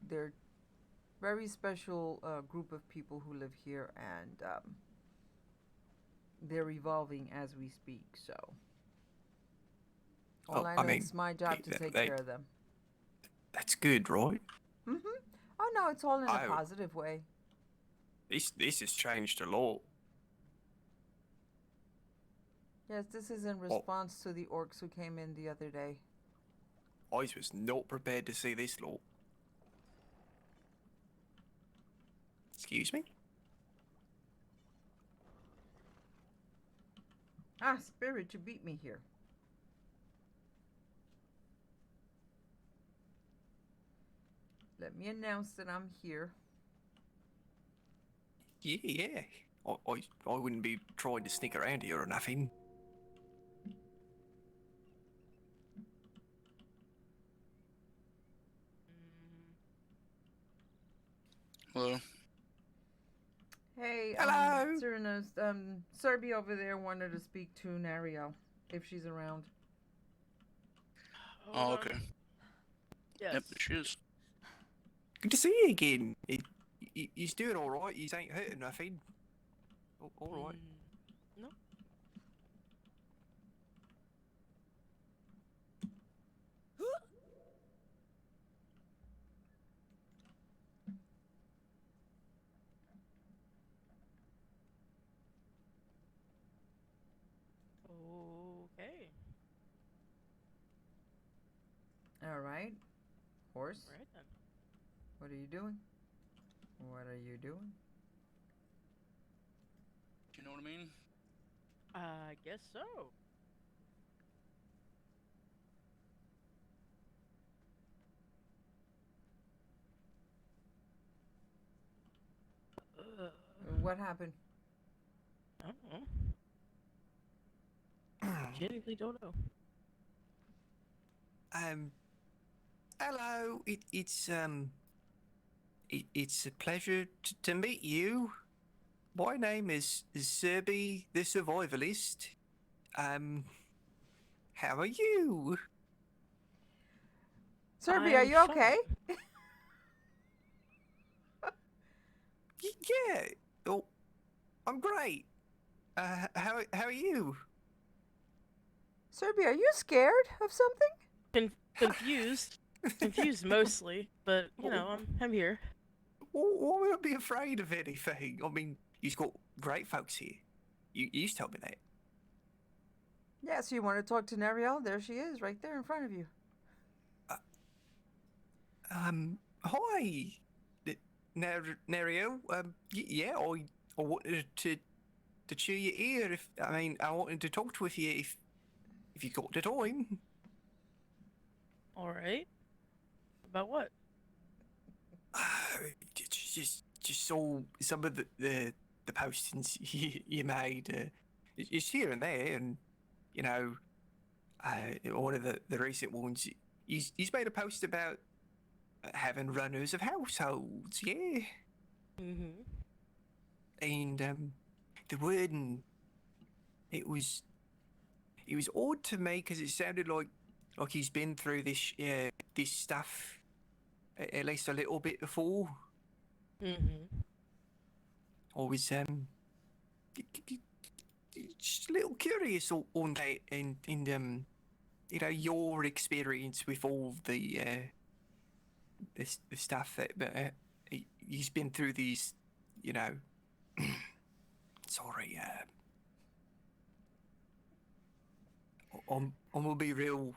they're very special group of people who live here, and they're evolving as we speak. So all I know it's my job to take care of them. That's good, right? Oh no, it's all in a Oh. positive way. This has changed a lot. Yes, this is in response to the orcs who came in the other day. I was not prepared to see this lot. Excuse me? Ah, Spirit, you beat me here. Let me announce that I'm here. Yeah. I wouldn't be trying to sneak around here or nothing. Hello. Hey, Hello. Cyrinos, Serby over there wanted to speak to Nariel, if she's around. Oh, okay. Yes. Yep, there she is. Good to see you again. He's doing all right. He ain't hurting nothing. All right. No. Okay. All right. Horse, Right then. what are you doing? What are you doing? Do you know what I mean? I guess so. What happened? I don't know. Genuinely don't know. Hello. It's a pleasure to meet you. My name is Serby, the survivalist. How are you? Serby, are I'm you okay? Yeah. Oh, I'm great. How are you? Serby, are you scared of something? Confused. Confused mostly, but you know, I'm here. Why would I be afraid of anything? I mean, you've got great folks here. You used to tell me that. Yeah, so you want to talk to Nariel? There she is, right there in front of you. Hi, Nario. Yeah, I wanted to chew your ear. I wanted to talk with you if you got the time. All right. About what? Just saw some of the postings you made. It's here and there, and you know, one of the recent ones. He's made a post about having runners of households. Yeah. Mm-hmm. And the wording, it was odd to me because it sounded like he's been through this stuff at least a little bit before. Mm-hmm. I was just a little curious on that and you know, your experience with all the stuff that he's been through these, you know. Sorry, I'm gonna be real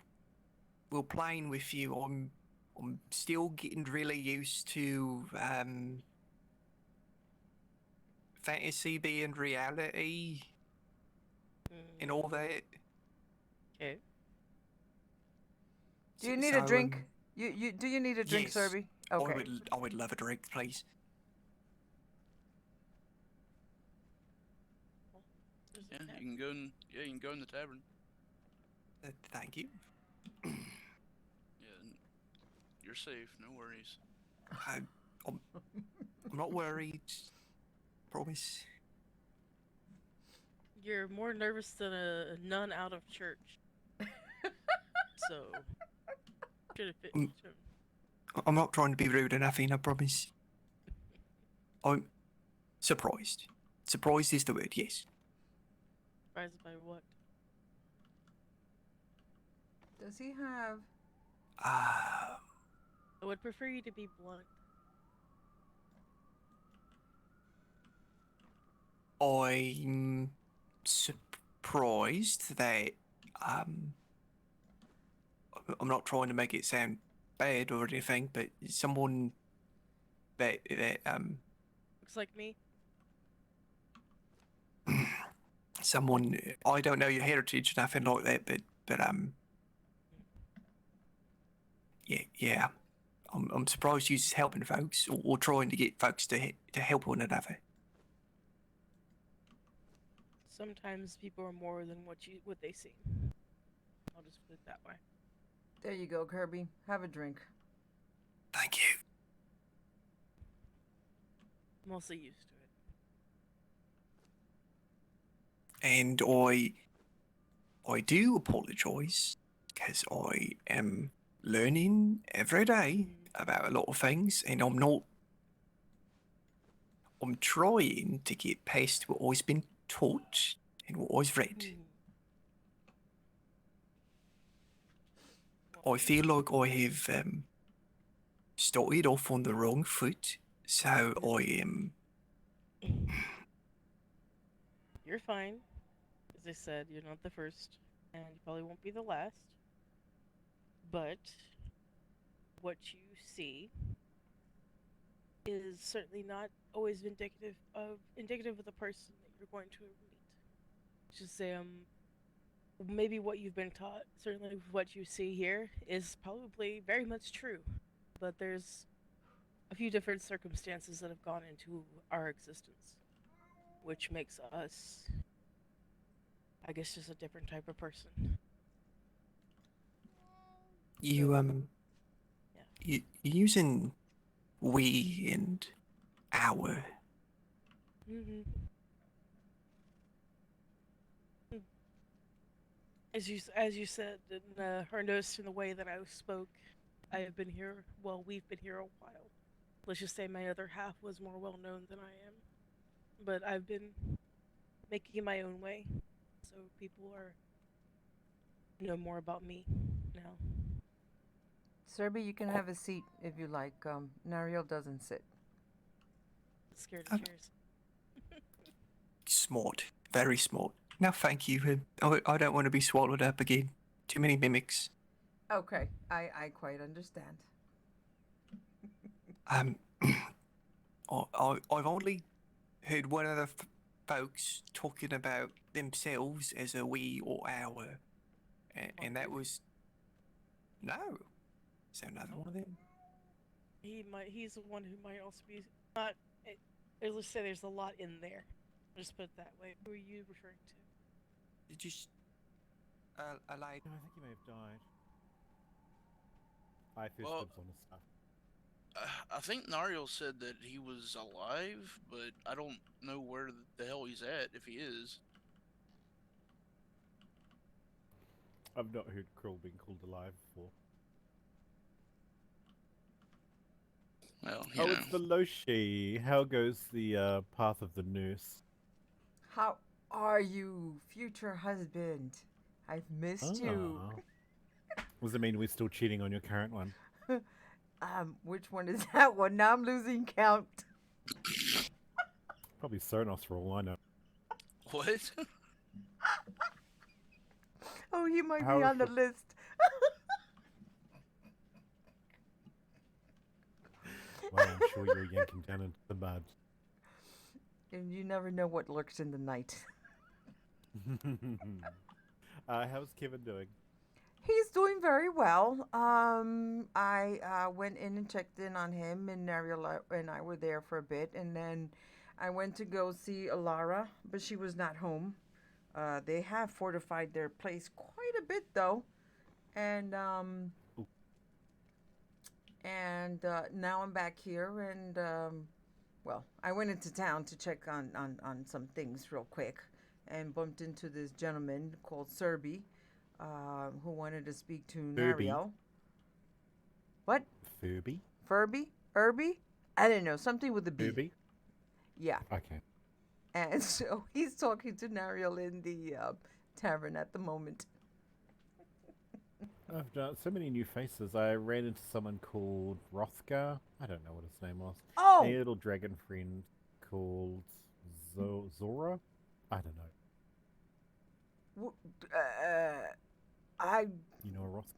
plain with you. I'm still getting really used to fantasy being reality and all that. Okay. Do you need a drink? Do you need a drink, yes, Serby? Okay. I would love a drink, please. Yeah, you can go in. Yeah, you can go in the tavern. Thank you. Yeah, you're safe. No worries. I'm not worried. Promise. You're more nervous than a nun out of church. So should have fit. I'm not trying to be rude or nothing. I promise. I'm surprised. Surprised is the word. Yes. Surprised by what? Does he have? I would prefer you to be blunt. I'm surprised that I'm not trying to make it sound bad or anything, but someone that Looks like me. someone, I don't know your heritage, nothing like that, but yeah. I'm surprised you're helping folks or trying to get folks to help one another. Sometimes people are more than what they seem. I'll just put it that way. There you go, Kirby. Have a drink. Thank you. I'm also used to it. And I do apologise because I am learning every day about a lot of things, and I'm trying to get past what I've been taught and what I've read. I feel like I have started off on the wrong foot, so I am. You're fine. As I said, you're not the first, and you probably won't be the last. But what you see is certainly not always indicative of the person that you're going to meet. Just say maybe what you've been taught, certainly what you see here, is probably very much true. But there's a few different circumstances that have gone into our existence. which makes us, I guess, just a different type of person. You Yeah. you're using we and our. Mm-hmm. As you said, in her notes in the way that I spoke, I have been here. Well, we've been here a while. Let's just say my other half was more well known than I am, but I've been making my own way, so people are know more about me now. Serby, you can have a seat if you like. Nariel doesn't sit. Scared Um, of chairs. Smart, very smart. Now, thank you. I don't want to be swallowed up again. Too many mimics. Okay, I quite understand. I've only heard one of the folks talking about themselves as a we or our, and that was no. Is there another one of them? He's the one who might also be not. Let's say there's a lot in there. Just put it that way. Who are you referring to? Just a lady. No, I think he may have died. I first Well, dibs on his stuff. I think Nariel said that he was alive, but I don't know where the hell he's at, if he is. I've not heard Krill being called alive before. Well, oh, it's the Loshi. How goes the path of the nurse? How are you, future husband? I've missed you. Does it mean we're still cheating on your current one? Which one is that one? Now I'm losing count. Probably Sonos for all I know. What? Oh, he might be on the list. Well, I'm sure you're yanking down into the mud. And you never know what lurks in the night. How's Kevin doing? He's doing very well. I went in and checked in on him, and Nariel and I were there for a bit, and then I went to go see Alara, but she was not home. They have fortified their place quite a bit, though, and now I'm back here, and well, I went into town to check on some things real quick, and bumped into this gentleman called Serby. Who wanted to speak to Nariel. What? Furby? Furby? Irby? I don't know. Something with a B. Furby? Yeah. Okay. And so he's talking to Nariel in the tavern at the moment. I've done so many new faces. I ran into someone called Rothgar. I don't know what his name was. Oh! A little dragon friend called Zora? I don't know. You know Roth?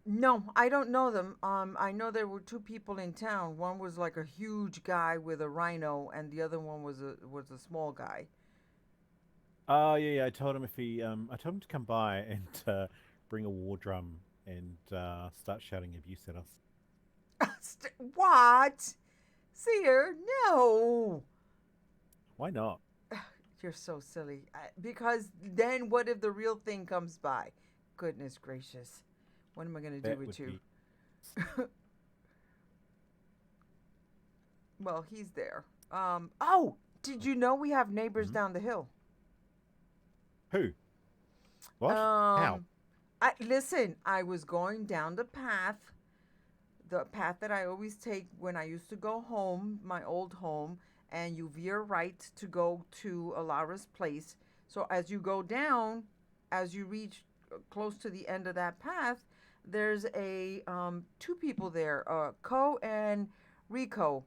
No, I don't know them. I know there were two people in town. One was like a huge guy with a rhino, and the other one was a small guy. Oh yeah. I told him I told him to come by and bring a war drum and start shouting abuse at us. What? Seer, no. Why not? You're so silly. Because then what if the real thing comes by? Goodness gracious. What am I going to do with you? Well, he's there. Oh, did you know we have neighbors down the hill? Who? What? How? Listen, I was going down the path that I always take when I used to go home, my old home, and you veer right to go to Alara's place. So as you go down, as you reach close to the end of that path, there's a two people there, Ko and Rico,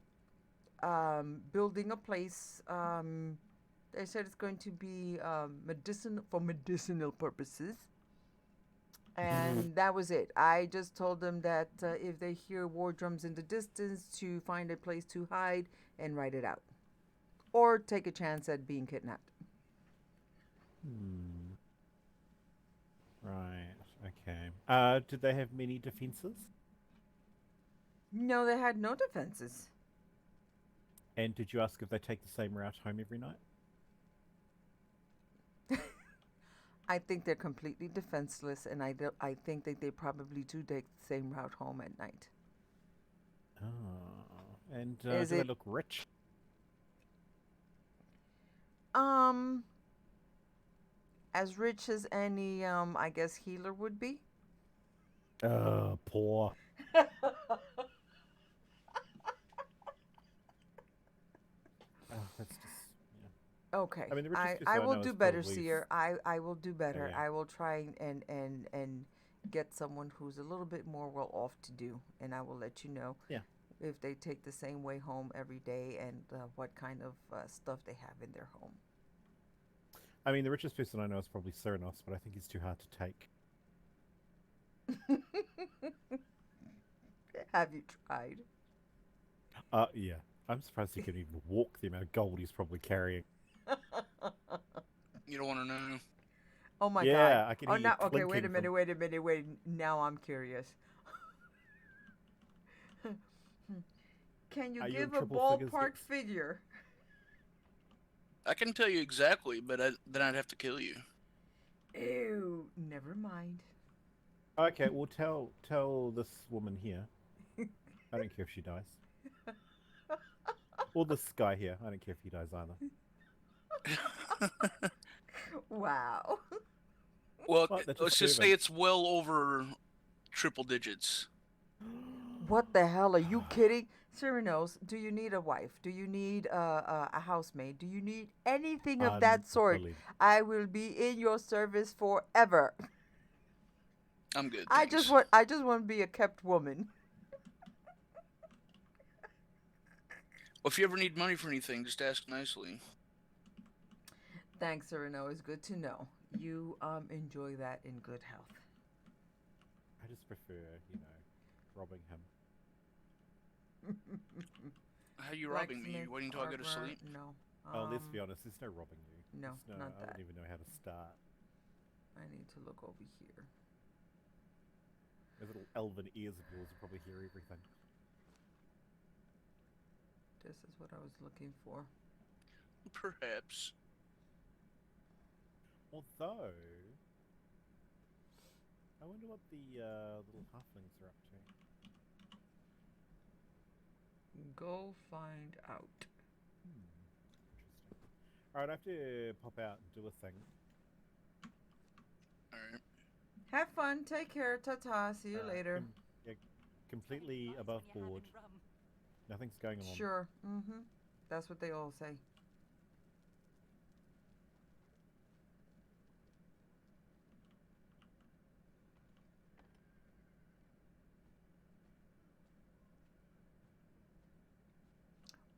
building a place. They said it's going to be medicinal purposes. And that was it. I just told them that if they hear war drums in the distance, to find a place to hide and write it out. Or take a chance at being kidnapped. Right, okay. Did they have many defenses? No, they had no defenses. And did you ask if they take the same route home every night? I think they're completely defenseless, and I think that they probably do take the same route home at night. Oh. And Is do they it- look rich? As rich as any, I guess healer would be. Poor. That's just. Yeah. Okay. I mean, the richest I person will know do is better, probably Seer. I will do better. yeah. I will try and get someone who's a little bit more well off to do, and I will let you know. Yeah. If they take the same way home every day and what kind of stuff they have in their home. I mean, the richest person I know is probably Cyrnos, but I think he's too hard to take. Have you tried? Yeah. I'm surprised he can even walk the amount of gold he's probably carrying. You don't want to know. Oh my Yeah, god. I can Oh, hear you now, okay, wait a clinking minute, from- wait a minute, wait. Now I'm curious. Can you Are you give in a triple figures, ballpark Dix? figure? I can tell you exactly, but then I'd have to kill you. Ew, never mind. Okay, well, tell this woman here. I don't care if she dies. Or this guy here. I don't care if he dies either. Wow. Well, What? That's let's a just say servant. it's well over triple digits. What the hell? Are you kidding? Cyrinos, do you need a wife? Do you need a housemaid? Do you need anything of that sort? Unbelievable. I will be in your service forever. I'm good. I Thanks. just want to be a kept woman. Well, if you ever need money for anything, just ask nicely. Thanks, Cyrino. It's good to know. You enjoy that in good health. I just prefer, robbing him. How you robbing me? Blacksmith, You waiting until I go to armor, sleep? No. Oh, let's be honest, there's no robbing you. No, There's not I that. don't even know how to start. I need to look over here. Those little elven ears of yours will probably hear everything. This is what I was looking for. Perhaps. Although, I wonder what the little halflings are up to. Go find out. Interesting. Alright, I have to pop out and do a thing. Alright. Have fun. Take care. Ta-ta. See you later. Completely above board. Nothing's going on. Sure. Mm-hmm. That's what they all say.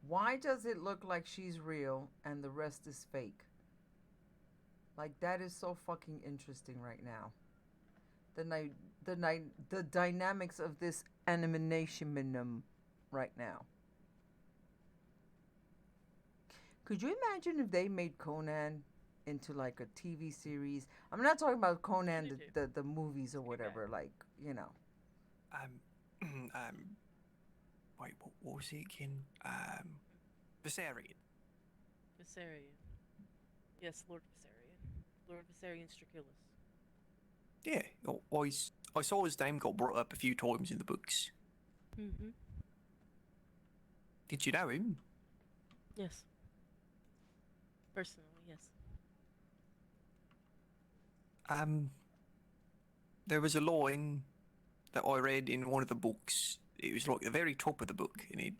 Why does it look like she's real and the rest is fake? Like, that is so fucking interesting right now. The dynamics of this animation right now. Could you imagine if they made Conan into like a TV series? I'm not talking about Conan the movies or whatever, like, Wait, what was it again? Viserion. Viserion. Yes, Lord Viserion. Lord Viserion Stracillus. Yeah, I saw his name got brought up a few times in the books. Mm-hmm. Did you know him? Yes. Personally, yes. There was a line that I read in one of the books. It was like the very top of the book, and it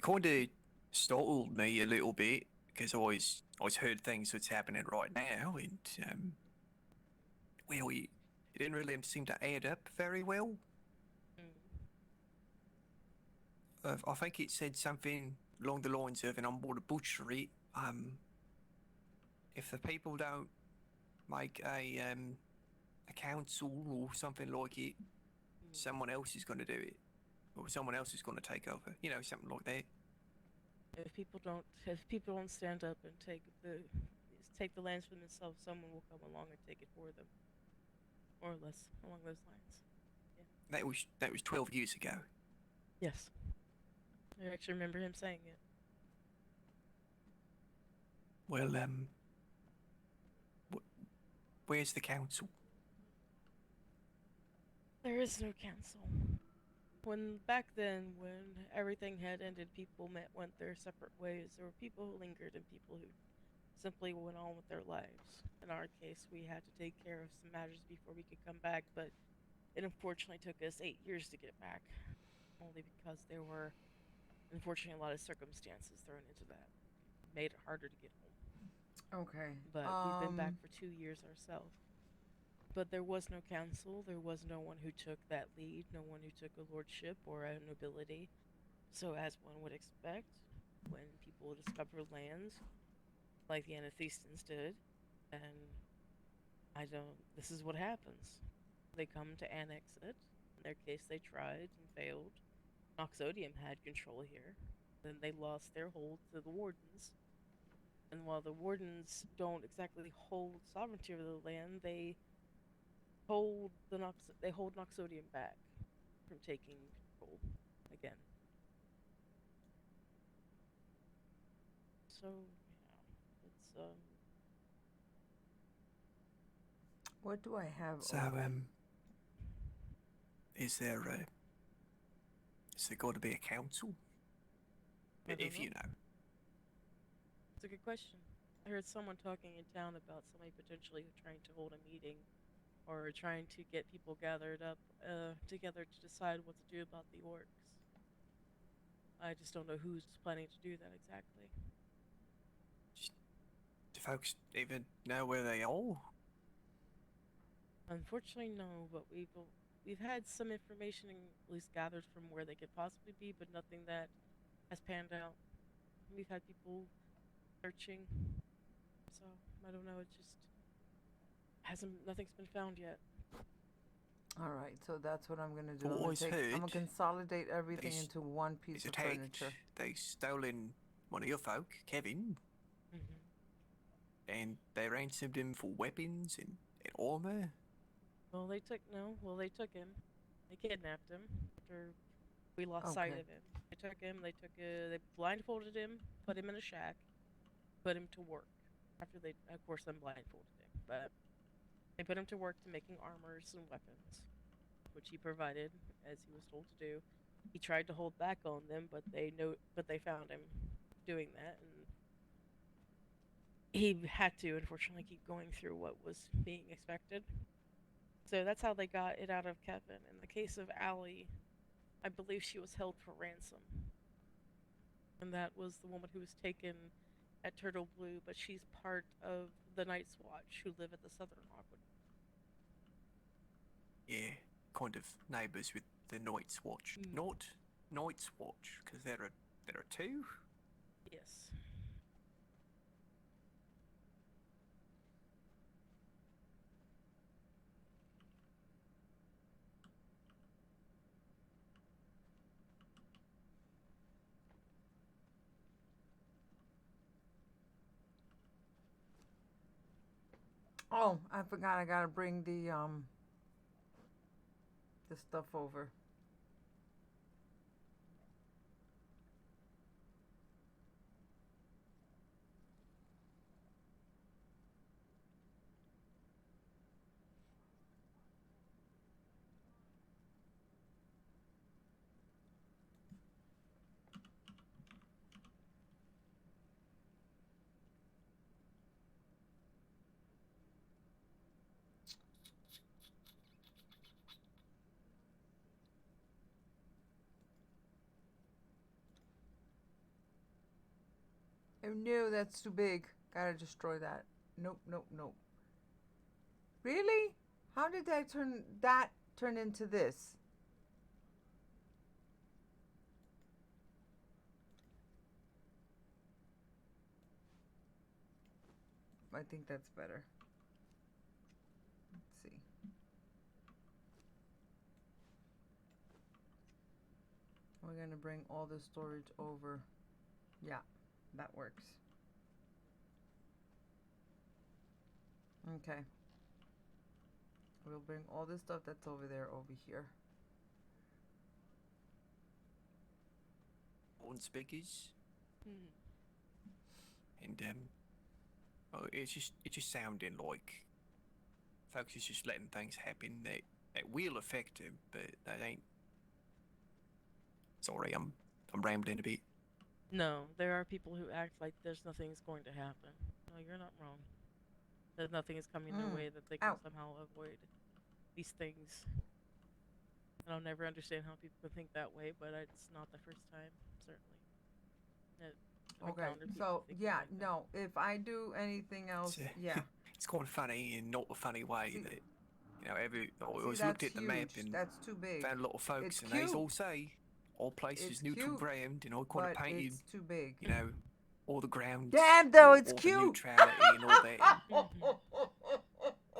kind of startled me a little bit because I always heard things that's happening right now, and well, it didn't really seem to add up very well. I think it said something along the lines of, and I'm going to butcher it. If the people don't make a council or something like it, someone else is going to do it, or someone else is going to take over. Something like that. If people don't stand up and take the lands for themselves, someone will come along and take it for them. More or less along those lines. Yeah. That was 12 years ago. Yes. I actually remember him saying it. Well, where's the council? There is no council. Back then, when everything had ended, people went their separate ways. There were people who lingered and people who simply went on with their lives. In our case, we had to take care of some matters before we could come back, but it unfortunately took us 8 years to get back, only because there were unfortunately a lot of circumstances thrown into that. It made it harder to get home. Okay. But we've been back for 2 years ourselves. But there was no council, there was no one who took that lead, no one who took a lordship or a nobility. So, as one would expect, when people discover lands, like the Anathestans did, and this is what happens. They come to annex it. In their case, they tried and failed. Noxodium had control here. Then they lost their hold to the wardens. And while the wardens don't exactly hold sovereignty over the land, they hold Noxodium back from taking control again. So yeah, it's What do I have? So is there got to be a council? If you know. It's a good question. I heard someone talking in town about somebody potentially trying to hold a meeting or trying to get people gathered up together to decide what to do about the orcs. I just don't know who's planning to do that exactly. Do folks even know where they are? Unfortunately, no, but we've had some information at least gathered from where they could possibly be, but nothing that has panned out. We've had people searching, so I don't know. It just nothing's been found yet. All right, so that's what I'm gonna do. I'm gonna consolidate everything into one piece of furniture. They stolen one of your folk, Kevin, and they ransomed him for weapons and armor. They took him. They kidnapped him after we lost sight of him. They took him. They blindfolded him, put him in a shack, put him to work. After they, of course, then blindfolded him, but they put him to work to making armors and weapons, which he provided as he was told to do. He tried to hold back on them, but they found him doing that, and he had to unfortunately keep going through what was being expected. So that's how they got it out of Kevin. In the case of Allie, I believe she was held for ransom, and that was the woman who was taken at Turtle Blue, but she's part of the Night's Watch who live at the Southern Rockwood. Yeah, kind of neighbours with the Night's Watch. Not Night's Watch, because there are two. Yes. Oh, I forgot. I gotta bring the stuff over. Oh no, that's too big. Gotta destroy that. Nope, nope, nope. Really? How did that turn into this? I think that's better. Let's see. We're gonna bring all the storage over. Yeah, that works. Okay. We'll bring all this stuff that's over there over here. On speakers. And it just sounded like folks is just letting things happen that will affect them, but that ain't. Sorry, I'm rambling a bit. No, there are people who act like there's nothing's going to happen. No, you're not wrong. That nothing is coming their way that they can Ow. somehow avoid these things. And I'll never understand how people can think that way, but it's not the first time, certainly. I've Okay, encountered people so thinking yeah, like that. no. If I do anything else, yeah. It's quite funny in not a funny way See- that I See, always looked that's at the map huge. and That's too big. found a lot of folks, It's and they cute. all say all places It's neutral cute, ground, and I kind but of painted, it's too big. all the grounds. Damn, though, all, it's all cute. the neutrality and all that.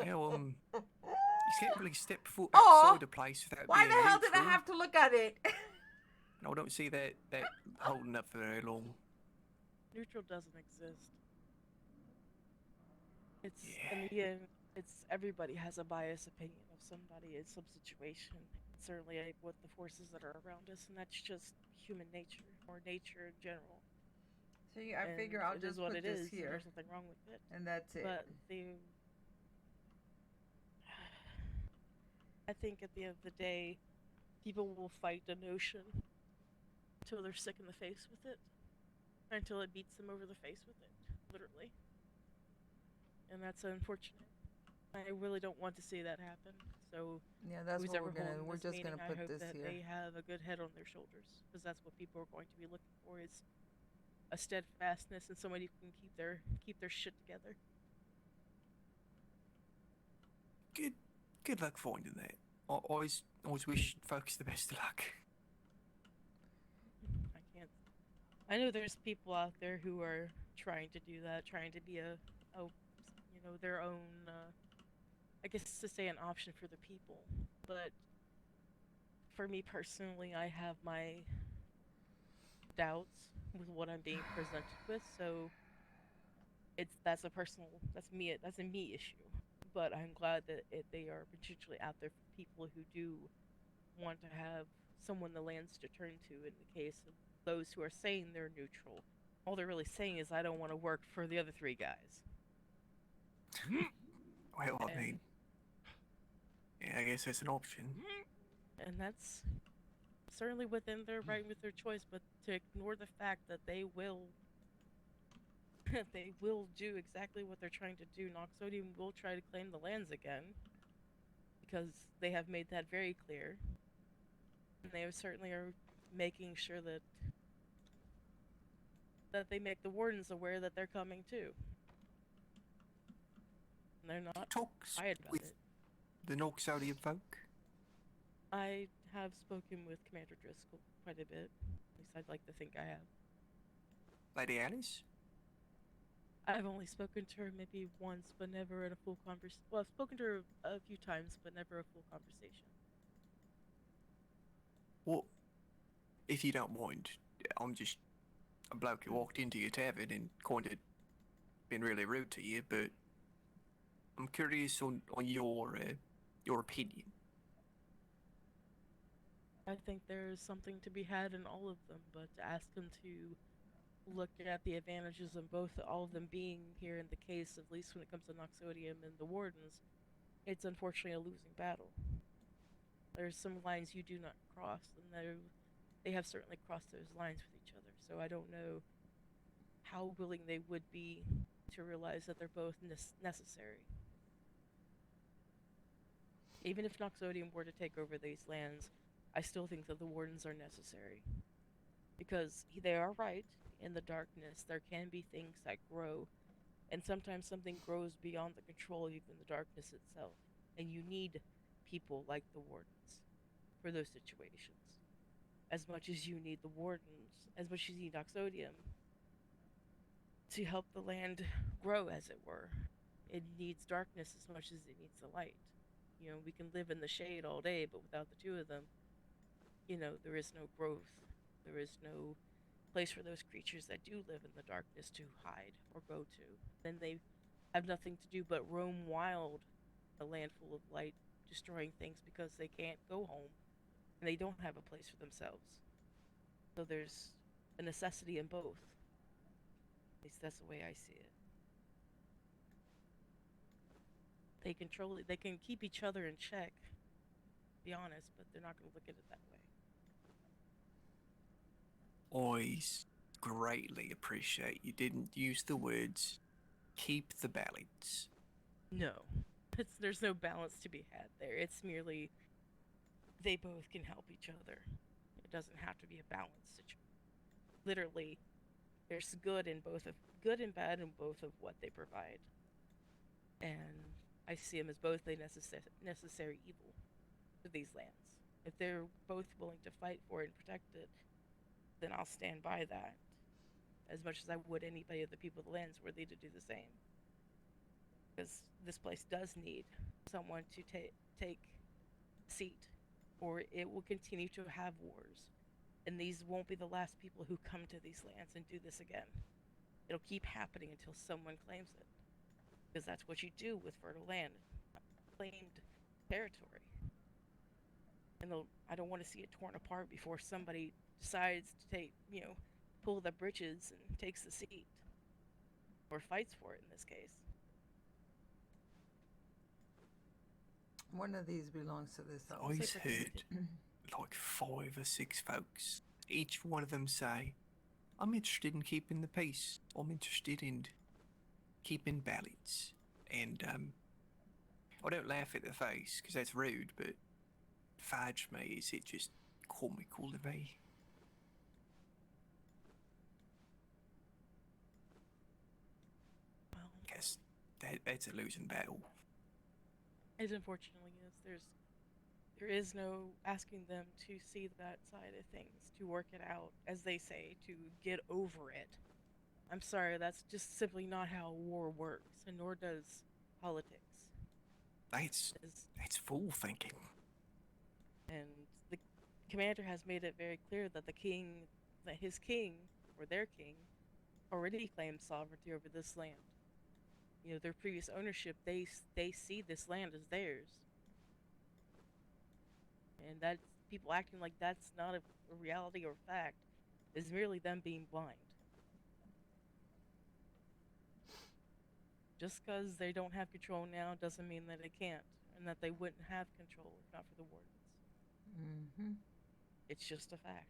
And, you can't really step foot Aw, outside a place without Why being the hell did I neutral. have to look at it? And I don't see that holding up for very long. Neutral doesn't exist. It's in the end, it's everybody has a biased opinion of somebody in some situation. Certainly with the forces that are around us, and that's just human nature or nature in general. See, I And figure I'll it is just what put it this is, and here, there's nothing wrong with it. and that's it. But I think at the end of the day, people will fight the notion until they're sick in the face with it, or until it beats them over the face with it, literally. And that's unfortunate. I really don't want to see that happen. So Yeah, that's who's what ever we're gonna. holding We're this just meeting, gonna I put hope this that here. they have a good head on their shoulders, because that's what people are going to be looking for, is a steadfastness and somebody who can keep their shit together. Good luck finding that. I always wish folks the best of luck. I can't. I know there's people out there who are trying to do that, trying to be their own. I guess to say an option for the people, but for me personally, I have my doubts with what I'm being presented with. So that's a me issue. But I'm glad that they are potentially out there for people who do want to have someone the lands to turn to in the case of those who are saying they're neutral. All they're really saying is, I don't want to work for the other three guys. Well, I mean, yeah, I guess that's an option. And that's certainly within their right, with their choice, but to ignore the fact that they will do exactly what they're trying to do. Noxodium will try to claim the lands again, because they have made that very clear. And they certainly are making sure that they make the wardens aware that they're coming too. And they're not quiet about it. The Noxodium folk? I have spoken with Commander Driscoll quite a bit. At least I'd like to think I have. Lady Alice? I've only spoken to her maybe once, but never in a full conversation. Well, I've spoken to her a few times, but never a full conversation. Well, if you don't mind, I'm just a bloke who walked into your tavern and kind of been really rude to you, but I'm curious on your opinion. I think there's something to be had in all of them, but to ask them to look at the advantages of all of them being here in the case, at least when it comes to Noxodium and the Wardens, it's unfortunately a losing battle. There's some lines you do not cross, and they have certainly crossed those lines with each other, so I don't know how willing they would be to realize that they're both necessary. Even if Noxodium were to take over these lands, I still think that the Wardens are necessary. Because they are right, in the darkness there can be things that grow, and sometimes something grows beyond the control of even the darkness itself, and you need people like the Wardens for those situations. As much as you need the Wardens, as much as you need Noxodium to help the land grow, as it were. It needs darkness as much as it needs the light. We can live in the shade all day, but without the two of them, there is no growth. There is no place for those creatures that do live in the darkness to hide or go to. Then they have nothing to do but roam wild, a land full of light, destroying things because they can't go home, and they don't have a place for themselves. So there's a necessity in both. At least that's the way I see it. they control it. They can keep each other in check. Be honest, but they're not going to look at it that way. I greatly appreciate you didn't use the words keep the balance. No, there's no balance to be had there. It's merely they both can help each other. It doesn't have to be a balanced situation. Literally, there's good and bad in both of what they provide, and I see them as both a necessary evil to these lands. If they're both willing to fight for it and protect it, then I'll stand by that as much as I would anybody of the people of the lands worthy to do the same. Because this place does need someone to take seat, or it will continue to have wars. And these won't be the last people who come to these lands and do this again. It'll keep happening until someone claims it. Because that's what you do with fertile land, claimed territory. And I don't want to see it torn apart before somebody decides to pull the britches and takes the seat. Or fights for it in this case. One of these belongs to this house. I've heard like 5 or 6 folks, each one of them say, I'm interested in keeping the peace. I'm interested in keeping balance. And I don't laugh at the face because that's rude, but fudge me, is it just comical to me? Well, Because that's a losing battle. It unfortunately is. There is no asking them to see that side of things, to work it out, as they say, to get over it. I'm sorry, that's just simply not how war works, and nor does politics. That's fool thinking. And the commander has made it very clear that his king, or their king, already claimed sovereignty over this land. Their previous ownership, they see this land as theirs. And that's people acting like that's not a reality or fact is merely them being blind. Just because they don't have control now doesn't mean that they can't, and that they wouldn't have control if not for the wardens. Mm-hmm. It's just a fact.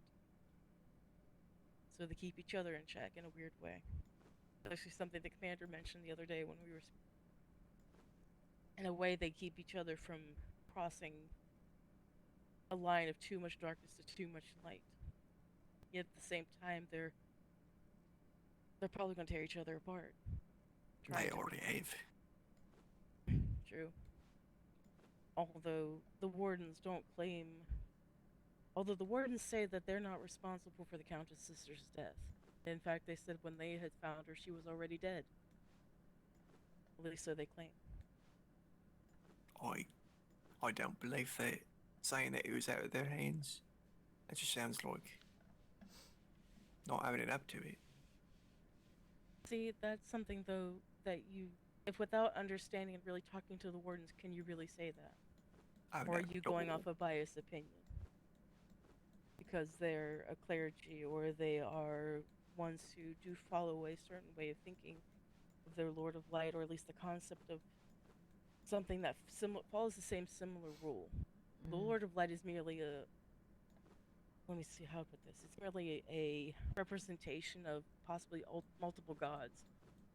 So they keep each other in check in a weird way. That's actually something the commander mentioned the other day when we were. In a way, they keep each other from crossing a line of too much darkness to too much light. Yet at the same time, they're probably going to tear each other apart. They already have. True. Although the wardens say that they're not responsible for the Countess' sister's death. In fact, they said when they had found her, she was already dead. At least so they claim. I don't believe that, saying that it was out of their hands. That just sounds like not having it up to it. See, that's something, though, that if without understanding and really talking to the wardens, can you really say that? Or are you going off a biased opinion? Because they're a clergy, or they are ones who do follow a certain way of thinking of their Lord of Light, or at least the concept of something that follows the same similar rule. The Lord of Light is merely let me see how to put this. It's merely a representation of possibly multiple gods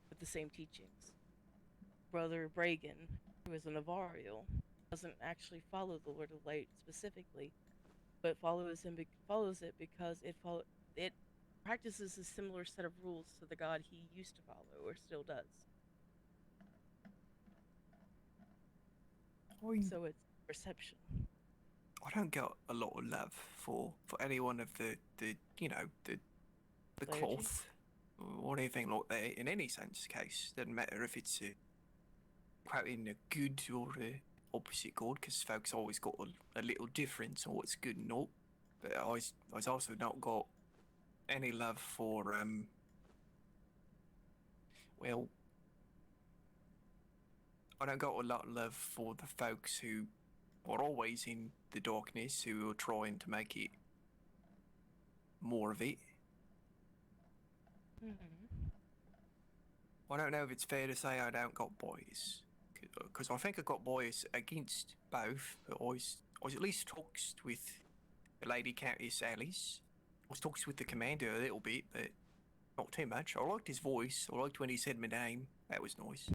with the same teachings. Brother Bragan, who is a Navario, doesn't actually follow the Lord of Light specifically, but follows it because it practices a similar set of rules to the god he used to follow, or still does. So it's perception. I don't get a lot of love for any one of the cloth or anything like that in any sense case. Doesn't matter if it's quoting a good or a opposite god, because folks always got a little difference on what's good and not. But I've also not got any love for well, I don't got a lot of love for the folks who are always in the darkness, who are trying to make it more of it. Mm-hmm. I don't know if it's fair to say I don't got boys, because I think I got bias against both, but I was at least talks with the Lady Countess Alice. I was talks with the commander a little bit, but not too much. I liked his voice. I liked when he said my name. That was nice.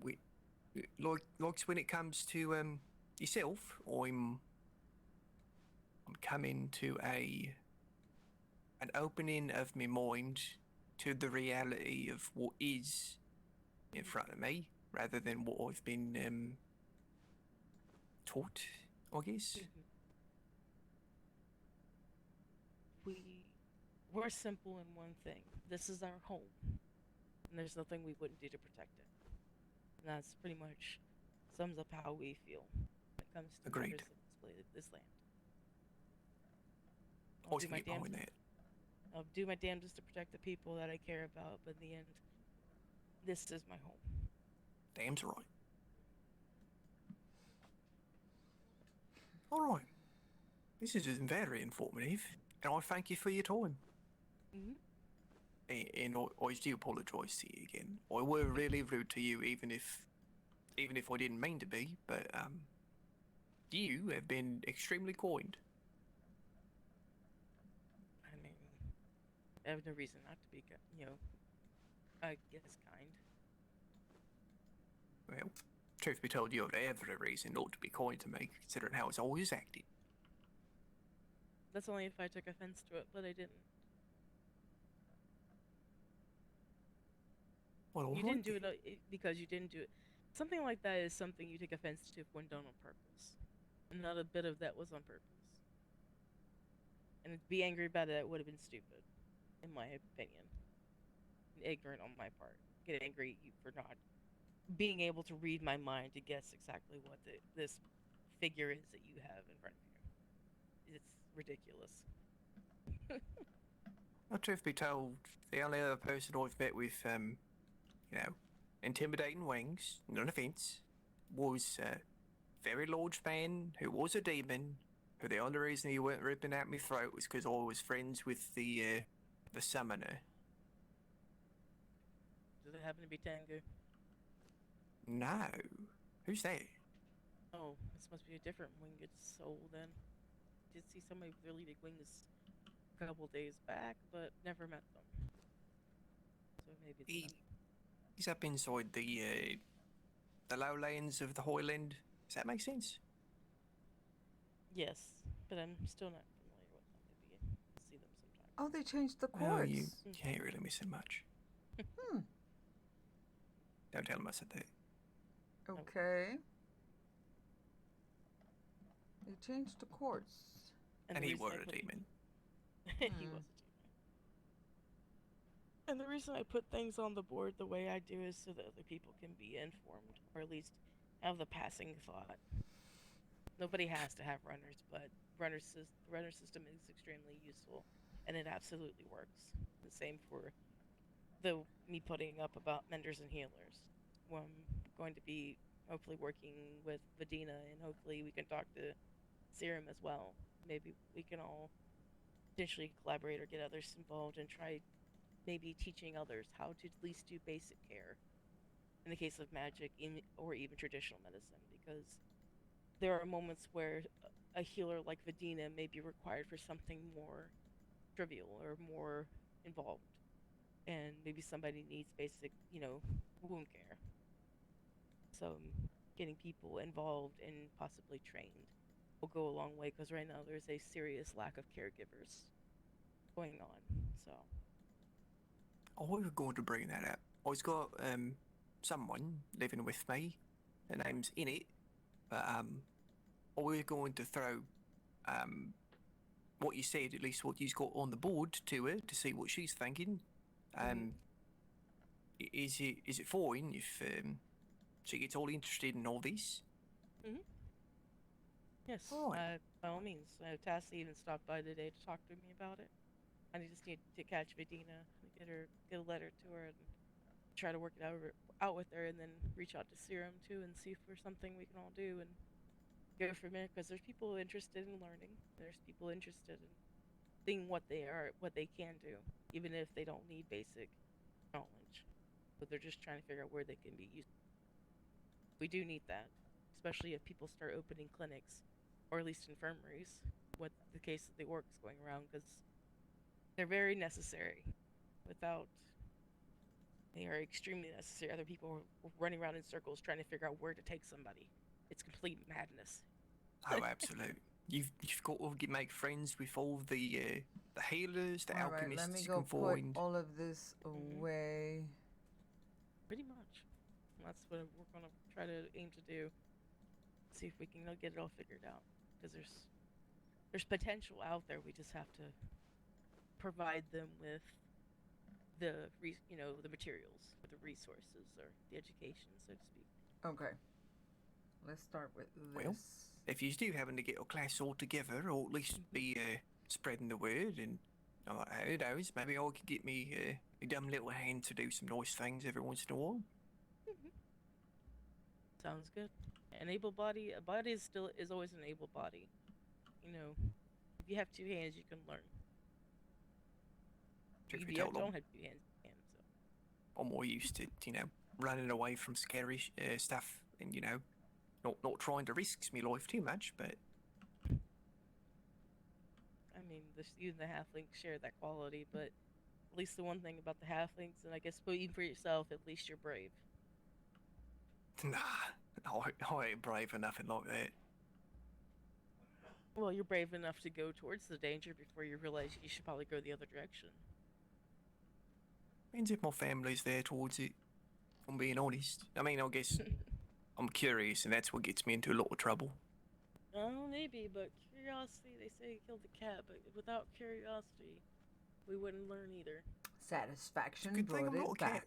We like when it comes to yourself, I'm coming to an opening of my mind to the reality of what is in front of me, rather than what I've been taught, I guess. We're simple in one thing. This is our home, and there's nothing we wouldn't do to protect it. And that's pretty much sums up how we feel when it comes to Agreed. matters of this land. I was going to get behind that. I'll do my damnedest to protect the people that I care about, but in the end, this is my home. Damn's right. All right. This is very informative, and I thank you for your time. And I do apologise to you again. I were really rude to you, even if I didn't mean to be. But you have been extremely kind. I mean, I have no reason not to be, I guess kind. Well, truth be told, you have every reason not to be kind to me, considering how it's always acted. That's only if I took offense to it, but I didn't. Well, you didn't do it because you didn't do it. Something like that is something you take offense to when done on purpose. And not a bit of that was on purpose. And to be angry about it would have been stupid, in my opinion. And ignorant on my part. Get angry at you for not being able to read my mind to guess exactly what this figure is that you have in front of you. It's ridiculous. Well, truth be told, the only other person I've met with, intimidating wings, none offence, was a very large man who was a demon, who the only reason he weren't ripping out my throat was because I was friends with the summoner. Does it happen to be Tengu? No. Who's that? Oh, this must be a different winged soul then. Did see somebody with really big wings a couple days back, but never met them. So maybe it's He's up inside the lowlands of the Highland. Does that make sense? Yes, but I'm still not familiar with them. Maybe I'll see them sometime. Oh, they changed the Well, chords. you can't really miss him much. Don't tell him I said that. Okay. They changed the chords. And he was a demon. He was a demon. And the reason I put things on the board the way I do is so that other people can be informed, or at least have the passing thought. Nobody has to have runners, but the runner system is extremely useful, and it absolutely works. The same for me putting up about menders and healers. I'm going to be hopefully working with Vadina, and hopefully we can talk to Serum as well. Maybe we can all potentially collaborate or get others involved and try maybe teaching others how to at least do basic care in the case of magic or even traditional medicine, because there are moments where a healer like Vadina may be required for something more trivial or more involved, and maybe somebody needs basic, wound care. So getting people involved and possibly trained will go a long way, because right now there's a serious lack of caregivers going on. So I was going to bring that up. I've got someone living with me. Her name's Init. But I was going to throw what you said, at least what you've got on the board, to her to see what she's thinking. Is it fine if she gets all interested in all this? Yes, Right. by all means. Tassie even stopped by today to talk to me about it. I just need to catch Vadina, get a letter to her, and try to work it out with her, and then reach out to Serum too, and see if there's something we can all do and go from there. Because there's people interested in learning. There's people interested in seeing what they can do, even if they don't need basic knowledge, but they're just trying to figure out where they can be used. We do need that, especially if people start opening clinics, or at least infirmaries, with the case of the orcs going around, because they're very necessary. Without, they are extremely necessary. Other people are running around in circles trying to figure out where to take somebody. It's complete madness. Oh, absolute. You've got to make friends with all the healers, the All right, alchemists let me you go can put find. all of this away. Pretty much. That's what we're gonna try to aim to do. See if we can get it all figured out. Because there's potential out there. We just have to provide them with the the materials, or the resources, or the education, so to speak. Okay. Let's start with this. Well, if you do happen to get a class all together, or at least be spreading the word, and who knows, maybe I could get me a dumb little hand to do some nice things every once in a while. Sounds good. An able body, a body is always an able body. You know, if you have two hands, you can learn. Truth If be you told, don't have two hands, you can. So I'm more used to, running away from scary stuff, and not trying to risk my life too much, but I mean, you and the halflings share that quality, but at least the one thing about the halflings, and I guess even for yourself, at least you're brave. nah, I ain't brave for nothing like that. Well, you're brave enough to go towards the danger before you realize you should probably go the other direction. Means if my family's there towards it, if I'm being honest. I mean, I guess I'm curious, and that's what gets me into a lot of trouble. Oh, maybe, but curiosity, they say, killed the cat, but without curiosity, we wouldn't learn either. Satisfaction brought it back.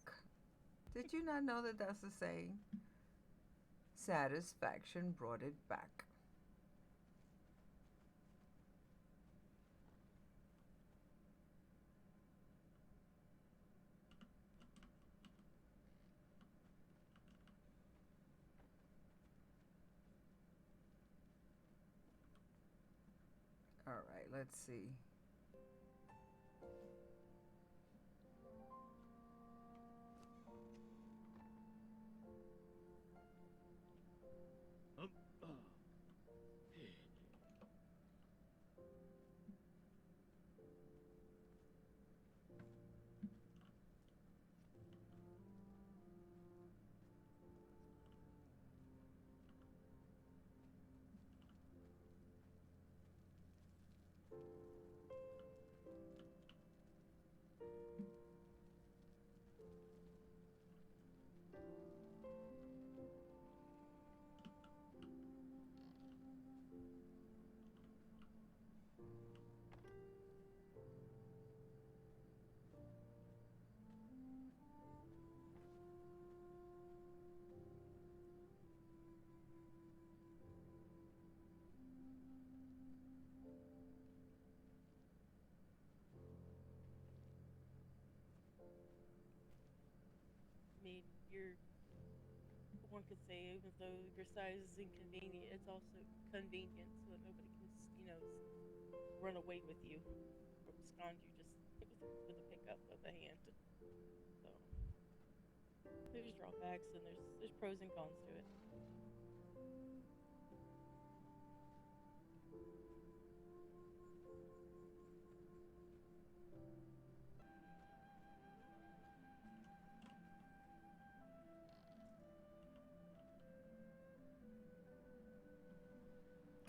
Did you not know that that's the saying? Satisfaction brought it back. All right, let's see. I mean, one could say, even though your size is inconvenient, it's also convenient so that nobody can, run away with you or abscond you just with a pickup of the hand. So there's drawbacks and there's pros and cons to it.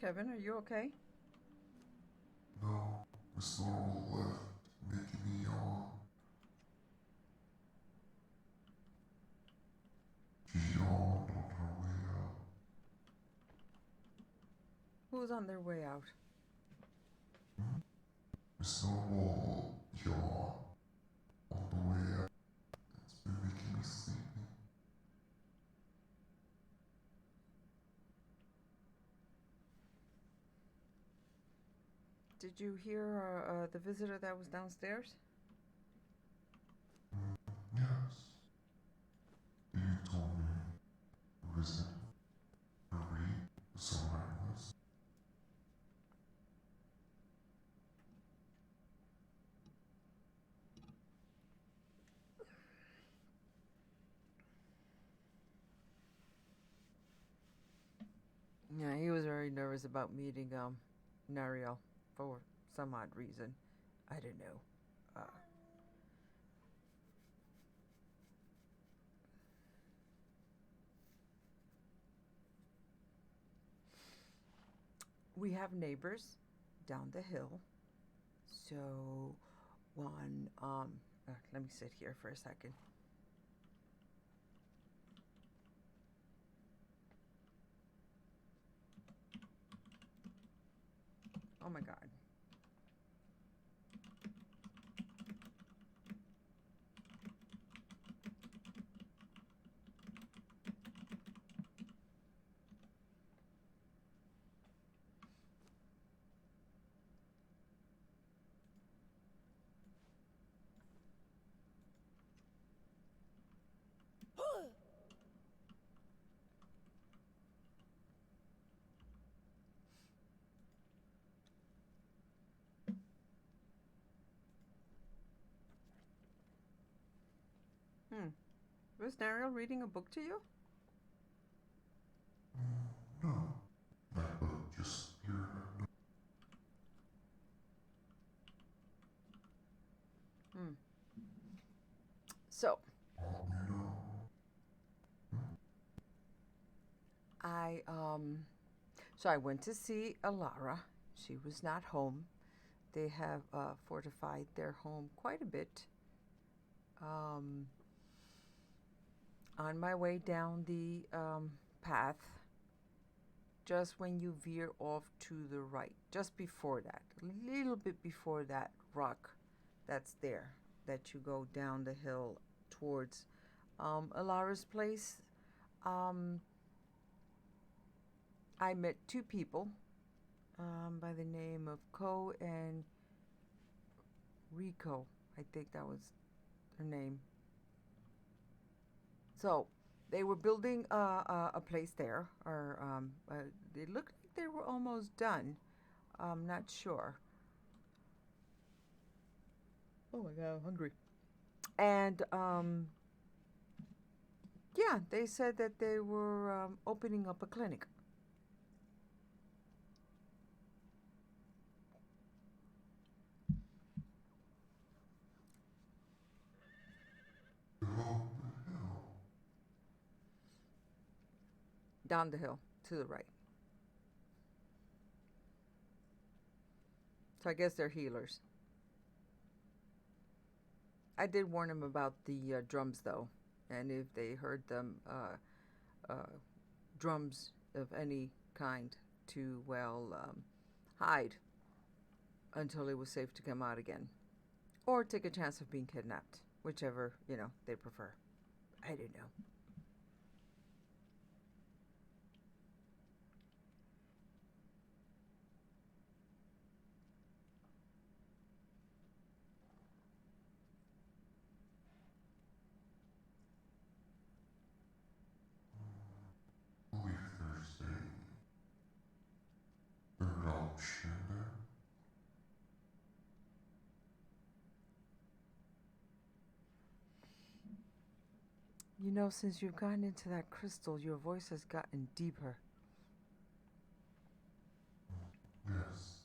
Kevin, are you okay? No, it's not all left, making me yawn. She yawned on her way out. Who's on their way out? It's not all yawn on the way out. It's been making me sleepy. Did you hear the visitor that was downstairs? Yes. You told me risen, Marie, so reckless. Yeah, he was very nervous about meeting Nariel for some odd reason. I don't know. We have neighbors down the hill. So one let me sit here for a second. Oh my god. Was Nariel reading a book to you? No, that book just appeared. So, You know, I went to see Alara. She was not home. They have fortified their home quite a bit. On my way down the path, just when you veer off to the right, just before that, a little bit before that rock that's there, that you go down the hill towards Alara's place, I met two people by the name of Ko and Rico. I think that was their name. So they were building a place there, or they looked like they were almost done. I'm not sure. Oh my god, I'm hungry. And yeah, they said that they were opening up a clinic. Down the hill to the right. So I guess they're healers. I did warn them about the drums, though, and if they heard them drums of any kind, to hide until it was safe to come out again, or take a chance of being kidnapped, whichever they prefer. I don't know. believe there's a third option there. Since you've gotten into that crystal, your voice has gotten deeper. Yes.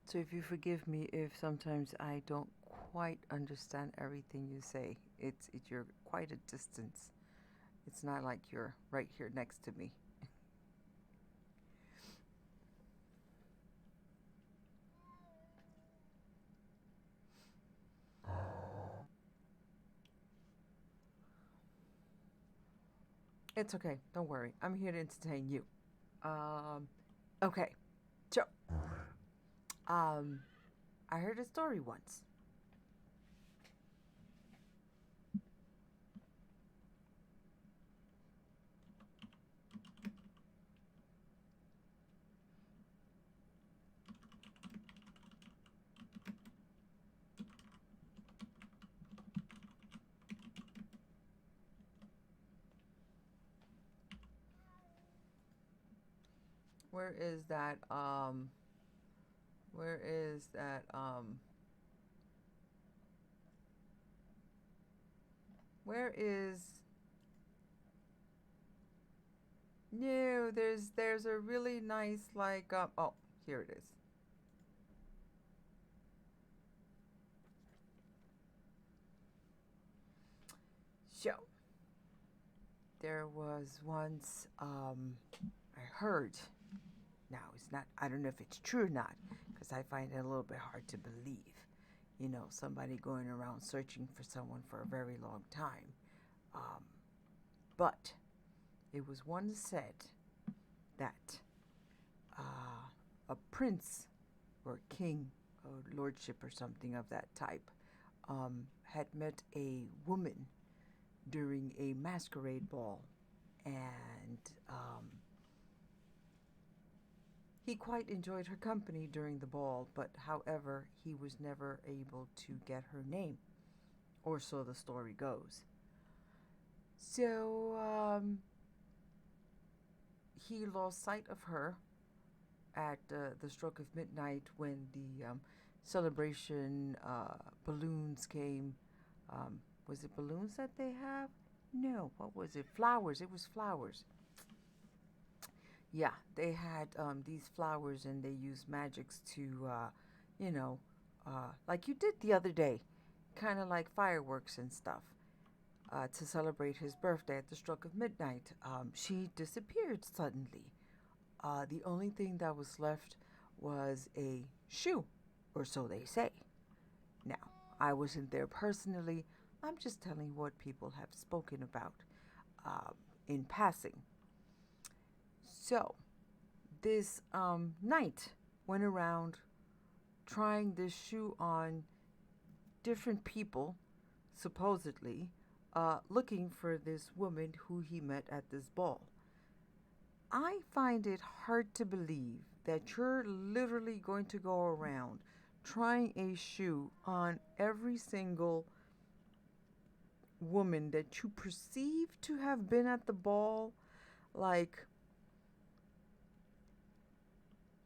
So if you forgive me if sometimes I don't quite understand everything you say, you're quite a distance. It's not like you're right here next to me. It's okay. Don't worry. I'm here to entertain you. Okay. So, I heard a story once. Where is that, where is that, where is No, there's a really nice like oh, here it is. So there was once I heard. Now it's not. I don't know if it's true or not, because I find it a little bit hard to believe. You know, somebody going around searching for someone for a very long time. But it was once said that a prince or king or lordship or something of that type had met a woman during a masquerade ball, and he quite enjoyed her company during the ball, but however, he was never able to get her name, or so the story goes. So he lost sight of her at the stroke of midnight when the celebration balloons came. Was it balloons that they have? No, what was it? Flowers. It was flowers. Yeah, they had these flowers and they used magics to, you know, like you did the other day, kind of like fireworks and stuff, to celebrate his birthday at the stroke of midnight. She disappeared suddenly. The only thing that was left was a shoe, or so they say. Now, I wasn't there personally. I'm just telling what people have spoken about in passing. So, this knight went around trying this shoe on different people, supposedly, looking for this woman who he met at this ball. I find it hard to believe that you're literally going to go around trying a shoe on every single woman that you perceive to have been at the ball. Like,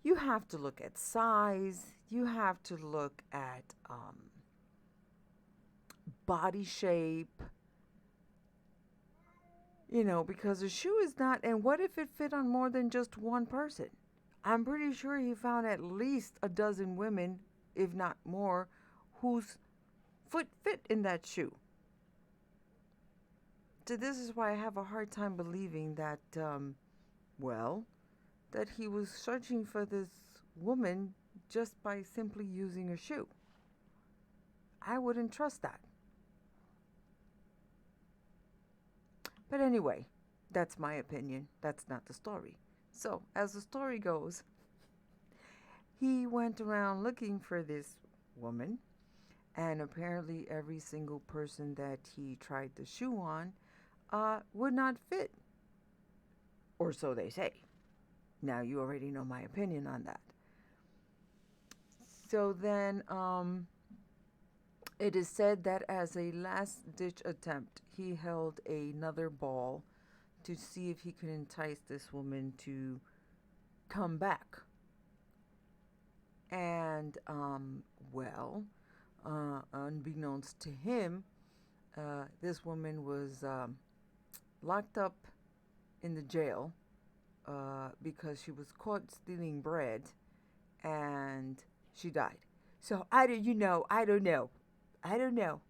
you have to look at size, you have to look at body shape, you know, because a shoe is not, and what if it fit on more than just one person? I'm pretty sure he found at least a dozen women, if not more, whose foot fit in that shoe. So this is why I have a hard time believing that, that he was searching for this woman just by simply using a shoe. I wouldn't trust that. But anyway, that's my opinion. That's not the story. So, as the story goes, he went around looking for this woman, and apparently every single person that he tried the shoe on would not fit. Or so they say. Now, you already know my opinion on that. So then, it is said that as a last-ditch attempt, he held another ball to see if he could entice this woman to come back. And, unbeknownst to him, this woman was locked up in the jail because she was caught stealing bread, and she died. So I don't know.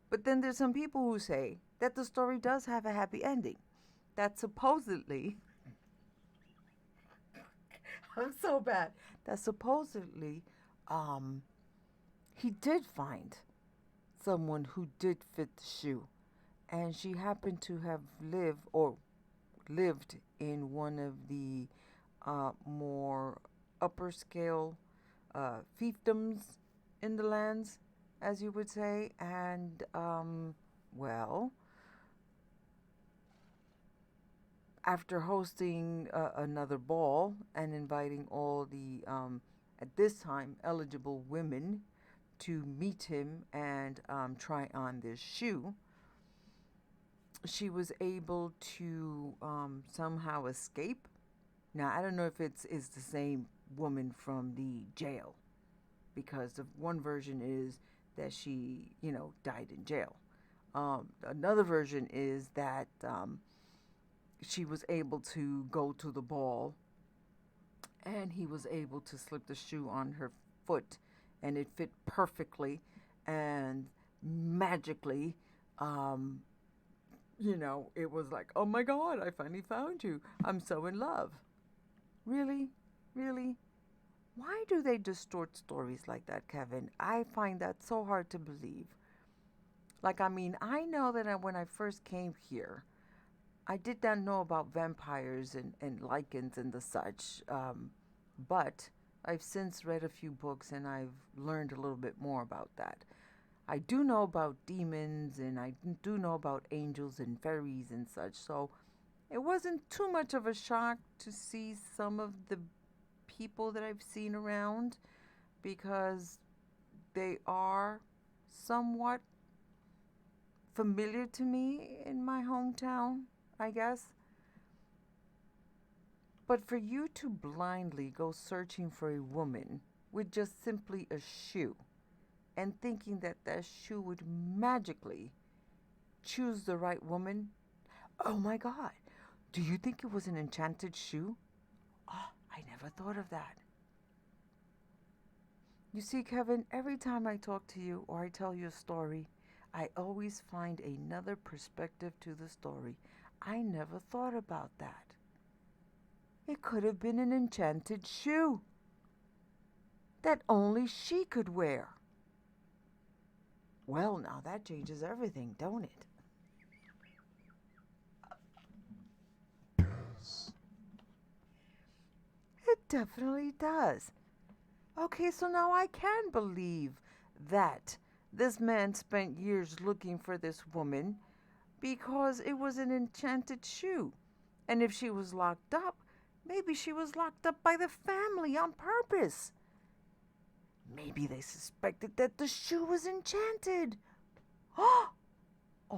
But then there's some people who say that the story does have a happy ending. That supposedly, I'm so bad. That supposedly, he did find someone who did fit the shoe, and she happened to have lived in one of the more upper scale fiefdoms in the lands, as you would say, and after hosting another ball and inviting all the at this time eligible women to meet him and try on this shoe, she was able to somehow escape. Now, I don't know if it's the same woman from the jail, because the one version is that she, died in jail. Another version is that she was able to go to the ball, and he was able to slip the shoe on her foot, and it fit perfectly, and magically, it was like, oh my God, I finally found you. I'm so in love. Really? Really? Why do they distort stories like that, Kevin? I find that so hard to believe. Like, I mean, I know that when I first came here, I did not know about vampires and lichens and the such, but I've since read a few books and I've learned a little bit more about that. I do know about demons and I do know about angels and fairies and such, so it wasn't too much of a shock to see some of the people that I've seen around, because they are somewhat familiar to me in my hometown, I guess. But for you to blindly go searching for a woman with just simply a shoe and thinking that that shoe would magically choose the right woman, oh my God, do you think it was an enchanted shoe? Oh, I never thought of that. You see, Kevin, every time I talk to you or I tell you a story, I always find another perspective to the story. I never thought about that. It could have been an enchanted shoe that only she could wear. Well, now that changes everything, don't it? Yes. It definitely does. Okay, so now I can believe that this man spent years looking for this woman because it was an enchanted shoe. And if she was locked up, maybe she was locked up by the family on purpose. Maybe they suspected that the shoe was enchanted. Oh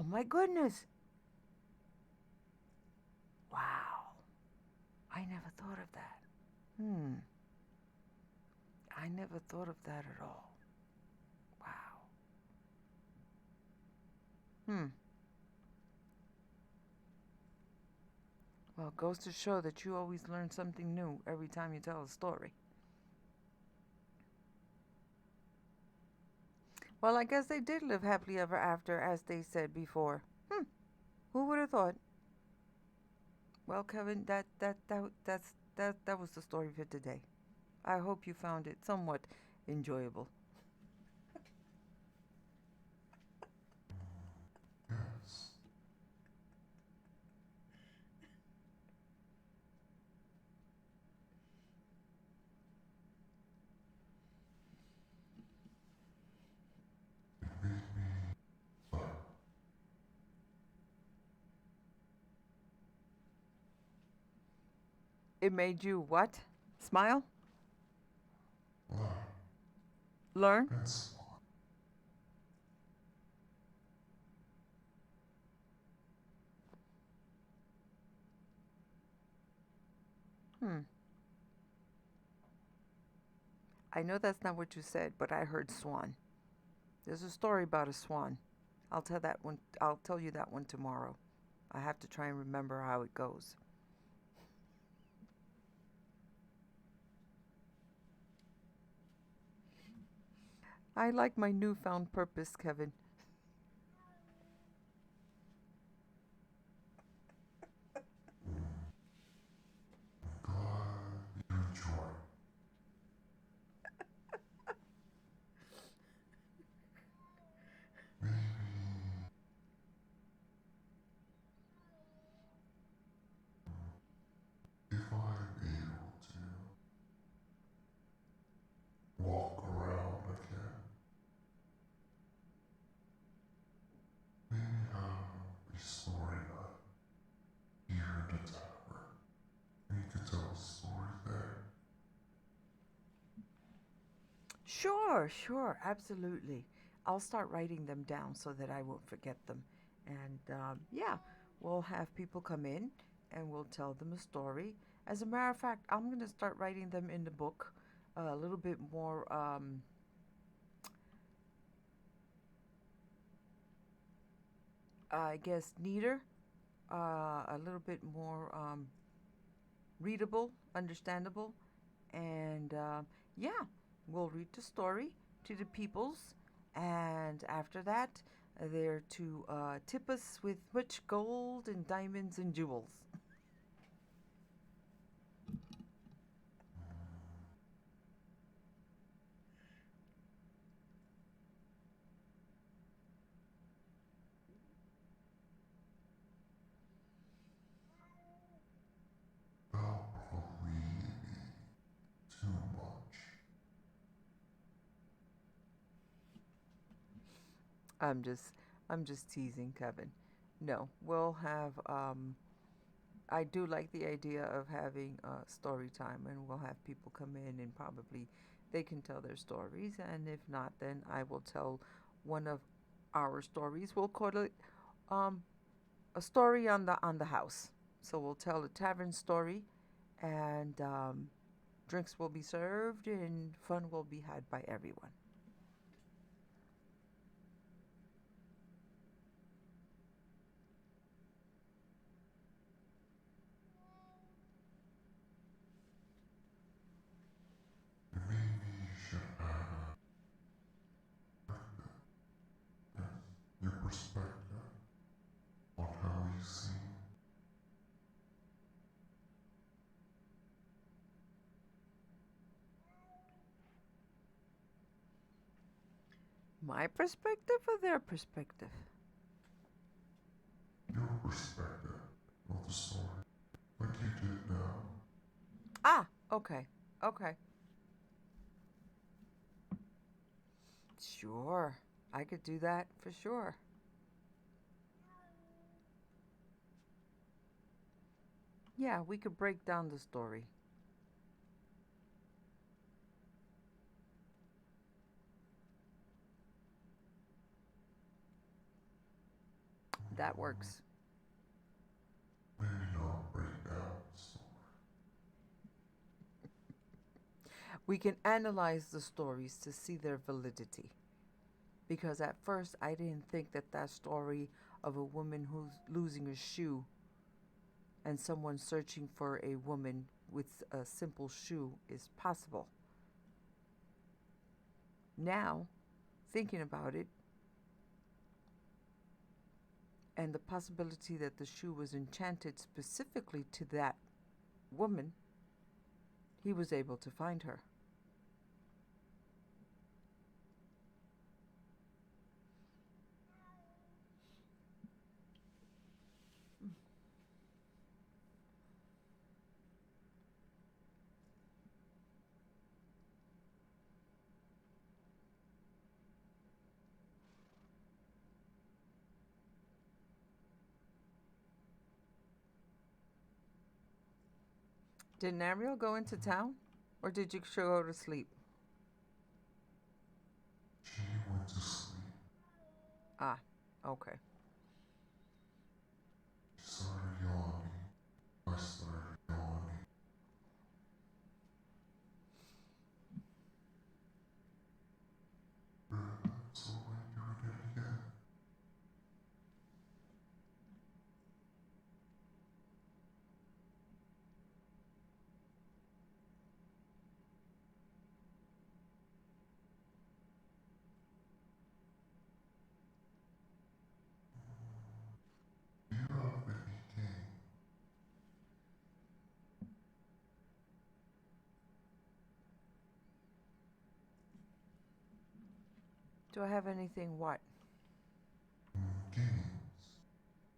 my goodness. Wow. I never thought of that. I never thought of that at all. Wow. Well, it goes to show that you always learn something new every time you tell a story. Well, I guess they did live happily ever after, as they said before. Who would have thought? Well, Kevin, that was the story for today. I hope you found it somewhat enjoyable. Yes. It made me learn. It made you what? Smile? Learn. Learn? And smile. I know that's not what you said, but I heard swan. There's a story about a swan. I'll tell you that one tomorrow. I have to try and remember how it goes. I like my newfound purpose, Kevin. I'm glad you enjoy. Maybe if I'm able to walk around again, maybe have a story night here in the tavern. And you could tell a story there. Sure, absolutely. I'll start writing them down so that I won't forget them. And yeah, we'll have people come in and we'll tell them a story. As a matter of fact, I'm going to start writing them in the book a little bit more, I guess, neater a little bit more readable, understandable, and yeah, we'll read the story to the peoples, and after that, they're to tip us with much gold and diamonds and jewels. That'll probably be too much. I'm just teasing, Kevin. No, we'll have I do like the idea of having story time, and we'll have people come in and probably they can tell their stories, and if not, then I will tell one of our stories. We'll call it um, a story on the house. So we'll tell a tavern story, and drinks will be served, and fun will be had by everyone. Maybe you should add your perspective on how you see. My perspective or their perspective? Your perspective of the story, like you did now. Ah, okay, okay. Sure, I could do that for sure. Yeah, we could break down the story. That works. Maybe not break down the story. We can analyze the stories to see their validity. Because at first I didn't think that that story of a woman who's losing a shoe and someone searching for a woman with a simple shoe is possible. Now, thinking about it, and the possibility that the shoe was enchanted specifically to that woman, he was able to find her. Did Nariel go into town? Or did you go to sleep? She went to sleep. Ah, okay. She started yawning. I started yawning. So we're doing it again. Do you have any game? Do I have anything what? Games?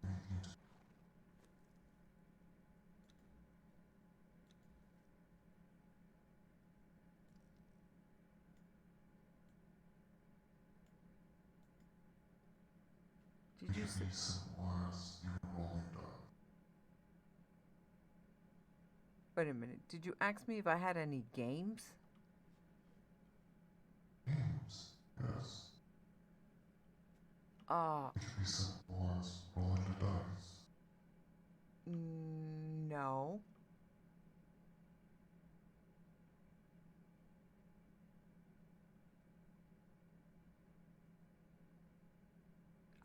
Anything to Did you say? be simple as you rolling dice. Wait a minute. Did you ask me if I had any games? Games? Yes. Uh, It could be simple as rolling the dice. no.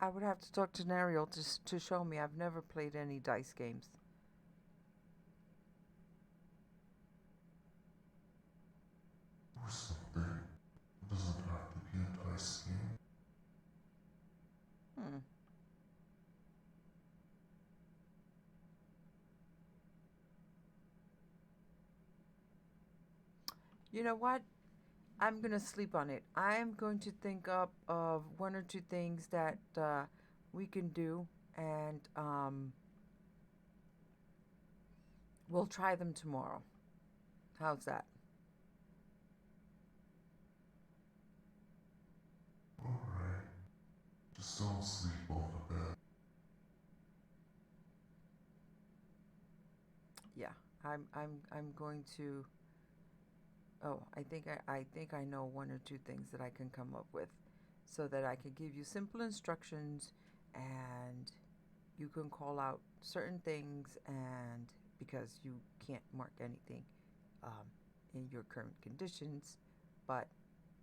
I would have to talk to Nariel to show me. I've never played any dice games. Or something. It doesn't have to be a dice game. Hmm. You know what? I'm going to sleep on it. I'm going to think up of one or two things that we can do, and we'll try them tomorrow. How's that? Alright. Just don't sleep on the bed. Yeah, I'm going to. Oh, I think I know one or two things that I can come up with, so that I can give you simple instructions, and you can call out certain things, and because you can't mark anything um, in your current conditions, but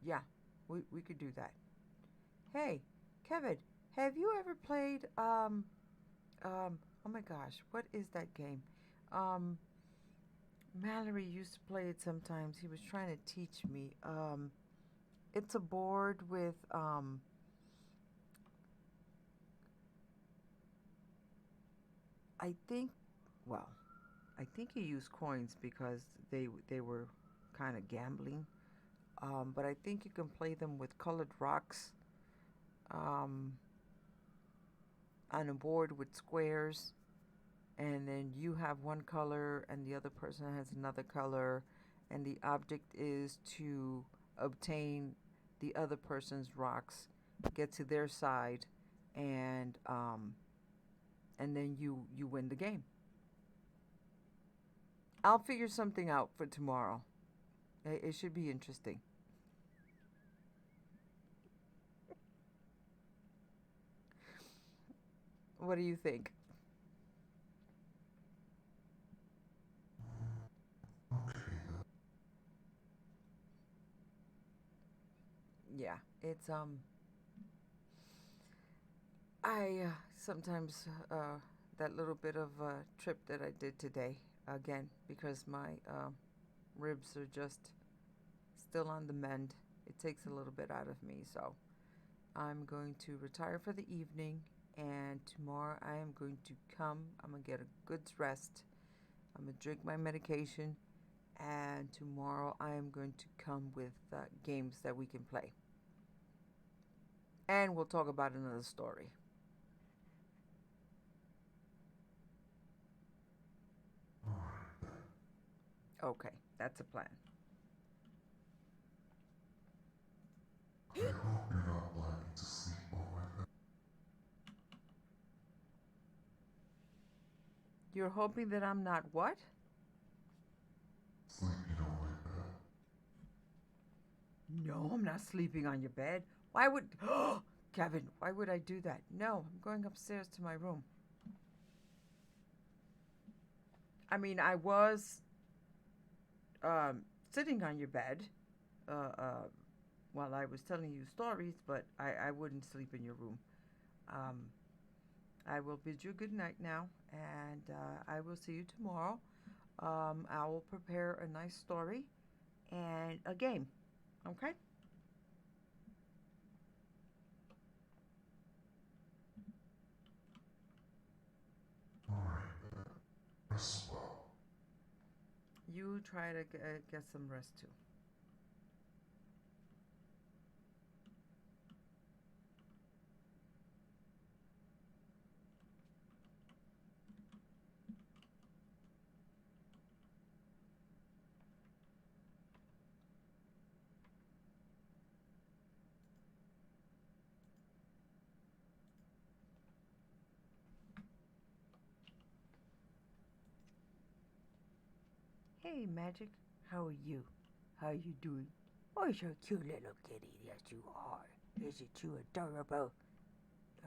yeah, we could do that. Hey, Kevin, have you ever played oh my gosh, what is that game? Um, Mallory used to play it sometimes. He was trying to teach me. It's a board with I think, well, I think he used coins because they were kind of gambling. But I think you can play them with colored rocks. Um, on a board with squares, and then you have one color and the other person has another color, and the object is to obtain the other person's rocks, get to their side, and then you win the game. I'll figure something out for tomorrow. It should be interesting. What do you think? Okay then. Yeah, it's I sometimes that little bit of trip that I did today again, because my ribs are just still on the mend. It takes a little bit out of me, so I'm going to retire for the evening, and tomorrow I am going to come. I'm going to get a good rest. I'm going to drink my medication, and tomorrow I am going to come with games that we can play. And we'll talk about another story. Alright then. Okay, that's a plan. I hope you're not planning to sleep on my bed. You're hoping that I'm not what? Sleeping on my bed. No, I'm not sleeping on your bed. Why would... Kevin, why would I do that? No, I'm going upstairs to my room. I mean, I was sitting on your bed while I was telling you stories, but I wouldn't sleep in your room. I will bid you good night now, and I will see you tomorrow. I will prepare a nice story and a game. Okay? Alright then. Rest well. You try to get some rest too. Hey, Magic. How are you? How are you doing? Oh, you're a cute little kitty. Yes, you are. Isn't you adorable?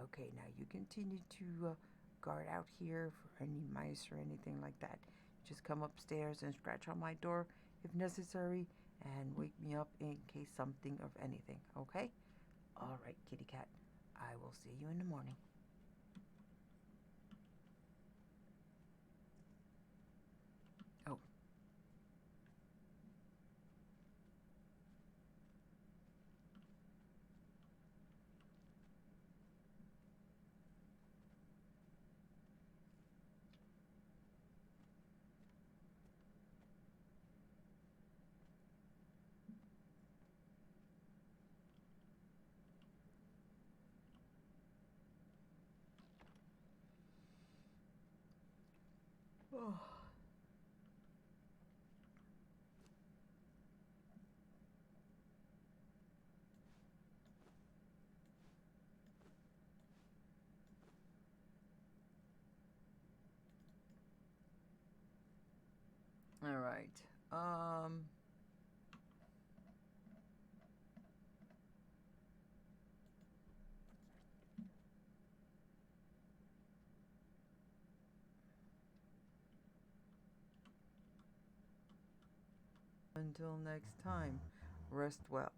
Okay, now you continue to guard out here for any mice or anything like that. Just come upstairs and scratch on my door if necessary, and wake me up in case something of anything, okay? All right, kitty cat. I will see you in the morning. Oh. Oh. All right. Until next time, rest well.